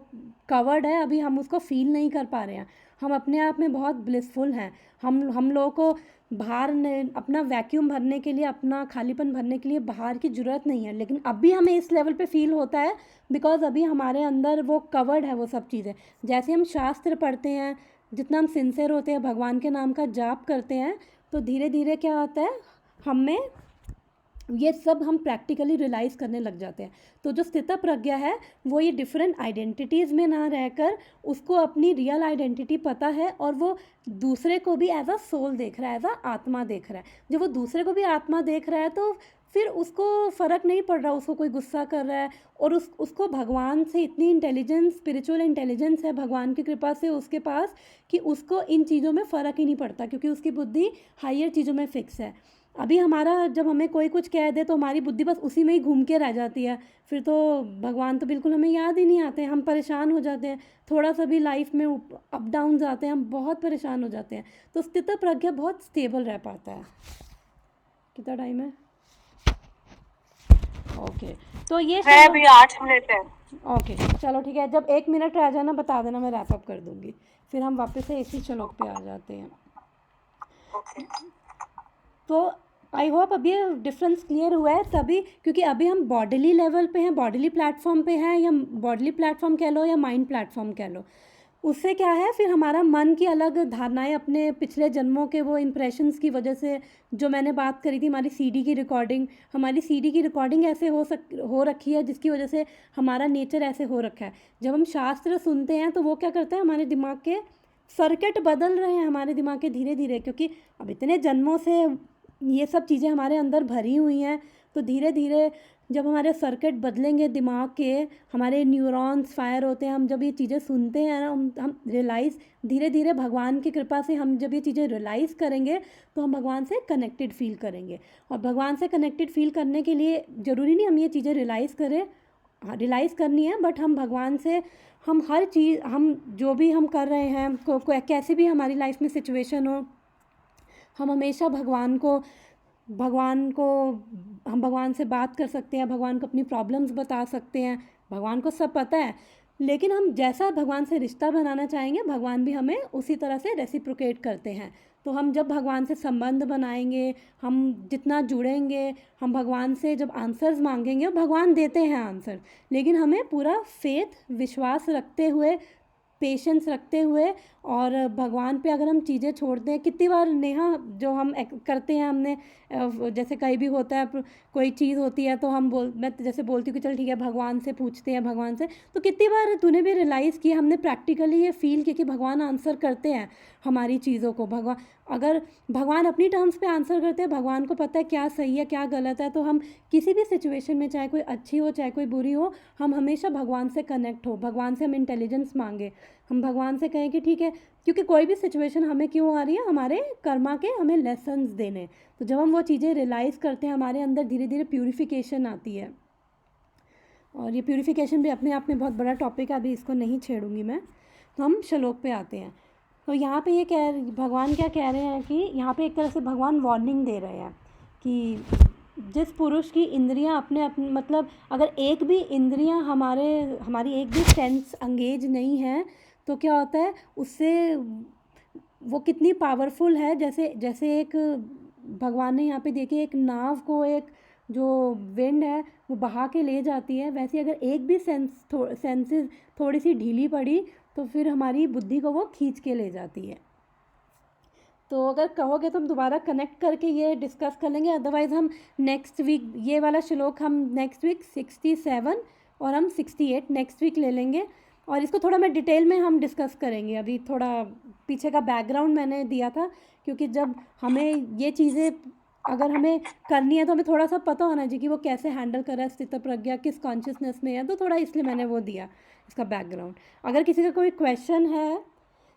कवर्ड है, अभी हम उसको फील नहीं कर पा रहे हैं। हम अपने आप में बहुत ब्लिसफुल हैं। हम लोगों को बाहर अपना वैक्यूम भरने के लिए, अपना खालीपन भरने के लिए बाहर की ज़रूरत नहीं है। लेकिन अभी हमें इस लेवल पे फील होता है, बिकॉज अभी हमारे अंदर वो कवर्ड है वो सब चीज़ें। जैसे हम शास्त्र पढ़ते हैं, जितना हम सिंसियर होते हैं, भगवान के नाम का जाप करते हैं, तो धीरे धीरे क्या होता है, हमें ये सब हम प्रैक्टिकली रियलाइज़ करने लग जाते हैं। तो जो स्थित प्रज्ञा है वो ये डिफरेंट आइडेंटिटीज़ में ना रहकर उसको अपनी रियल आइडेंटिटी पता है, और वो दूसरे को भी एज अ सोल देख रहा है, एज अ आत्मा देख रहा है। जब वो दूसरे को भी आत्मा देख रहा है, तो फिर उसको फ़र्क नहीं पड़ रहा उसको कोई गुस्सा कर रहा है, और उसको भगवान से इतनी इंटेलिजेंस, स्पिरिचुअल इंटेलिजेंस है भगवान की कृपा से उसके पास, कि उसको इन चीज़ों में फ़र्क ही नहीं पड़ता, क्योंकि उसकी बुद्धि हायर चीज़ों में फिक्स है। अभी हमारा, जब हमें कोई कुछ कह दे तो हमारी बुद्धि बस उसी में ही घूम के रह जाती है। फिर तो भगवान तो बिल्कुल हमें याद ही नहीं आते, हम परेशान हो जाते हैं। थोड़ा सा भी लाइफ में अप डाउन आते हैं, हम बहुत परेशान हो जाते हैं। तो स्थित प्रज्ञा बहुत स्टेबल रह पाता है। कितना टाइम है? ओके, तो ये है अभी 8 मिनट है। ओके चलो ठीक है। जब 1 मिनट रह जाना बता देना, मैं रैप अप कर दूँगी। फिर हम वापस से इसी श्लोक पे आ जाते हैं। तो आई होप अब ये डिफरेंस क्लियर हुआ है तभी, क्योंकि अभी हम बॉडीली लेवल पे हैं, बॉडीली प्लेटफॉर्म पे हैं, या बॉडीली प्लेटफॉर्म कह लो या माइंड प्लेटफॉर्म कह लो। उससे क्या है, फिर हमारा मन की अलग धारणाएं, अपने पिछले जन्मों के वो इम्प्रेशंस की वजह से, जो मैंने बात करी थी हमारी सीडी की रिकॉर्डिंग ऐसे हो रखी है, जिसकी वजह से हमारा नेचर ऐसे हो रखा है। जब हम शास्त्र सुनते हैं तो वो क्या करते हैं, हमारे दिमाग के सर्किट बदल रहे हैं, हमारे दिमाग के धीरे धीरे, क्योंकि अब इतने जन्मों से ये सब चीज़ें हमारे अंदर भरी हुई हैं। तो धीरे धीरे जब हमारे सर्किट बदलेंगे दिमाग के, हमारे न्यूरॉन्स फायर होते हैं, हम जब ये चीज़ें सुनते हैं ना, हम रियलाइज़, धीरे धीरे भगवान की कृपा से हम जब ये चीज़ें रियलाइज़ करेंगे, तो हम भगवान से कनेक्टेड फील करेंगे। और भगवान से कनेक्टेड फील करने के लिए ज़रूरी नहीं हम ये चीज़ें रियलाइज़ करें, रियलाइज़ करनी है, बट हम भगवान से, हम हर चीज़, हम जो भी हम कर रहे हैं, कैसी भी हमारी लाइफ में सिचुएशन हो, हम हमेशा भगवान से बात कर सकते हैं, भगवान को अपनी प्रॉब्लम्स बता सकते हैं। भगवान को सब पता है, लेकिन हम जैसा भगवान से रिश्ता बनाना चाहेंगे भगवान भी हमें उसी तरह से रेसिप्रोकेट करते हैं। तो हम जब भगवान से संबंध बनाएंगे, हम जितना जुड़ेंगे, हम भगवान से जब आंसर्स मांगेंगे, भगवान देते हैं आंसर, लेकिन हमें पूरा फेथ, विश्वास रखते हुए, पेशेंस रखते हुए, और भगवान पे अगर हम चीज़ें छोड़ते हैं, कितनी बार नेहा जो हम करते हैं, हमने जैसे कहीं भी होता है कोई चीज़ होती है तो मैं जैसे बोलती हूँ कि चल ठीक है भगवान से पूछते हैं, भगवान से, तो कितनी बार तूने भी रियलाइज़ किया, हमने प्रैक्टिकली ये फील किया कि भगवान आंसर करते हैं हमारी चीज़ों को। अगर भगवान अपनी टर्म्स पे आंसर करते हैं, भगवान को पता है क्या सही है क्या गलत है, तो हम किसी भी सिचुएशन में, चाहे कोई अच्छी हो चाहे कोई बुरी हो, हम हमेशा भगवान से कनेक्ट हो, भगवान से हम इंटेलिजेंस मांगे, हम भगवान से कहें कि ठीक है, क्योंकि कोई भी सिचुएशन हमें क्यों आ रही है, हमारे कर्मा के हमें लेसन्स देने। तो जब हम वो चीज़ें रियलाइज़ करते हैं, हमारे अंदर धीरे धीरे प्यूरिफिकेशन आती है। और ये प्यूरिफिकेशन भी अपने आप में बहुत बड़ा टॉपिक है, अभी इसको नहीं छेड़ूंगी मैं। तो हम श्लोक पे आते हैं। तो यहाँ पे भगवान क्या कह रहे हैं कि यहाँ पे एक तरह से भगवान वार्निंग दे रहे हैं कि जिस पुरुष की इंद्रियां अपने मतलब अगर एक भी इंद्रियां हमारी एक भी सेंस एंगेज नहीं है, तो क्या होता है उससे, वो कितनी पावरफुल है। जैसे एक भगवान ने यहाँ पे देखिए एक नाव को एक जो विंड है वो बहा के ले जाती है, वैसे अगर एक भी सेंसेस थोड़ी सी ढीली पड़ी तो फिर हमारी बुद्धि को वो खींच के ले जाती है। तो अगर कहोगे तो हम दोबारा कनेक्ट करके ये डिस्कस कर लेंगे, अदरवाइज़ हम नेक्स्ट वीक ये वाला श्लोक हम नेक्स्ट वीक 67 और हम 68 नेक्स्ट वीक ले लेंगे, और इसको थोड़ा मैं डिटेल में हम डिस्कस करेंगे। अभी थोड़ा पीछे का बैकग्राउंड मैंने दिया था, क्योंकि जब हमें ये चीज़ें अगर हमें करनी है तो हमें थोड़ा सा पता होना चाहिए कि वो कैसे हैंडल कर रहा है, स्थित प्रज्ञा किस कॉन्शियसनेस में है, तो थोड़ा इसलिए मैंने वो दिया इसका बैकग्राउंड। अगर किसी का कोई क्वेश्चन है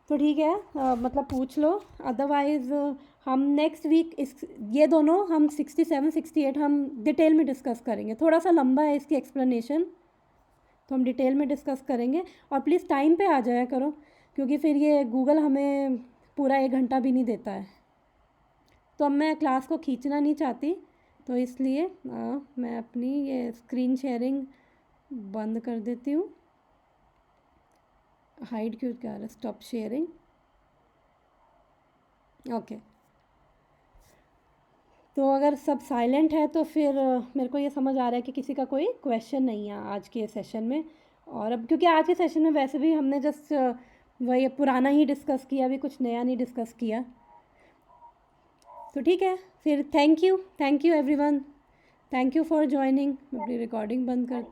तो ठीक है, मतलब पूछ लो, अदरवाइज़ हम नेक्स्ट वीक ये दोनों हम 67 68 हम डिटेल में डिस्कस करेंगे। थोड़ा सा लंबा है इसकी एक्सप्लेनेशन, तो हम डिटेल में डिस्कस करेंगे। और प्लीज़ टाइम पे आ जाया करो, क्योंकि फिर ये गूगल हमें पूरा 1 घंटा भी नहीं देता है। तो अब मैं क्लास को खींचना नहीं चाहती, तो इसलिए मैं अपनी ये स्क्रीन शेयरिंग बंद कर देती हूँ। हाइड क्यों कर रहा है, स्टॉप शेयरिंग, ओके। तो अगर सब साइलेंट है तो फिर मेरे को ये समझ आ रहा है कि किसी का कोई क्वेश्चन नहीं है आज के सेशन में। और अब क्योंकि आज के सेशन में वैसे भी हमने जस्ट वही पुराना ही डिस्कस किया, अभी कुछ नया नहीं डिस्कस किया, तो ठीक है फिर। Thank you everyone, thank you for joining. अपनी रिकॉर्डिंग बंद कर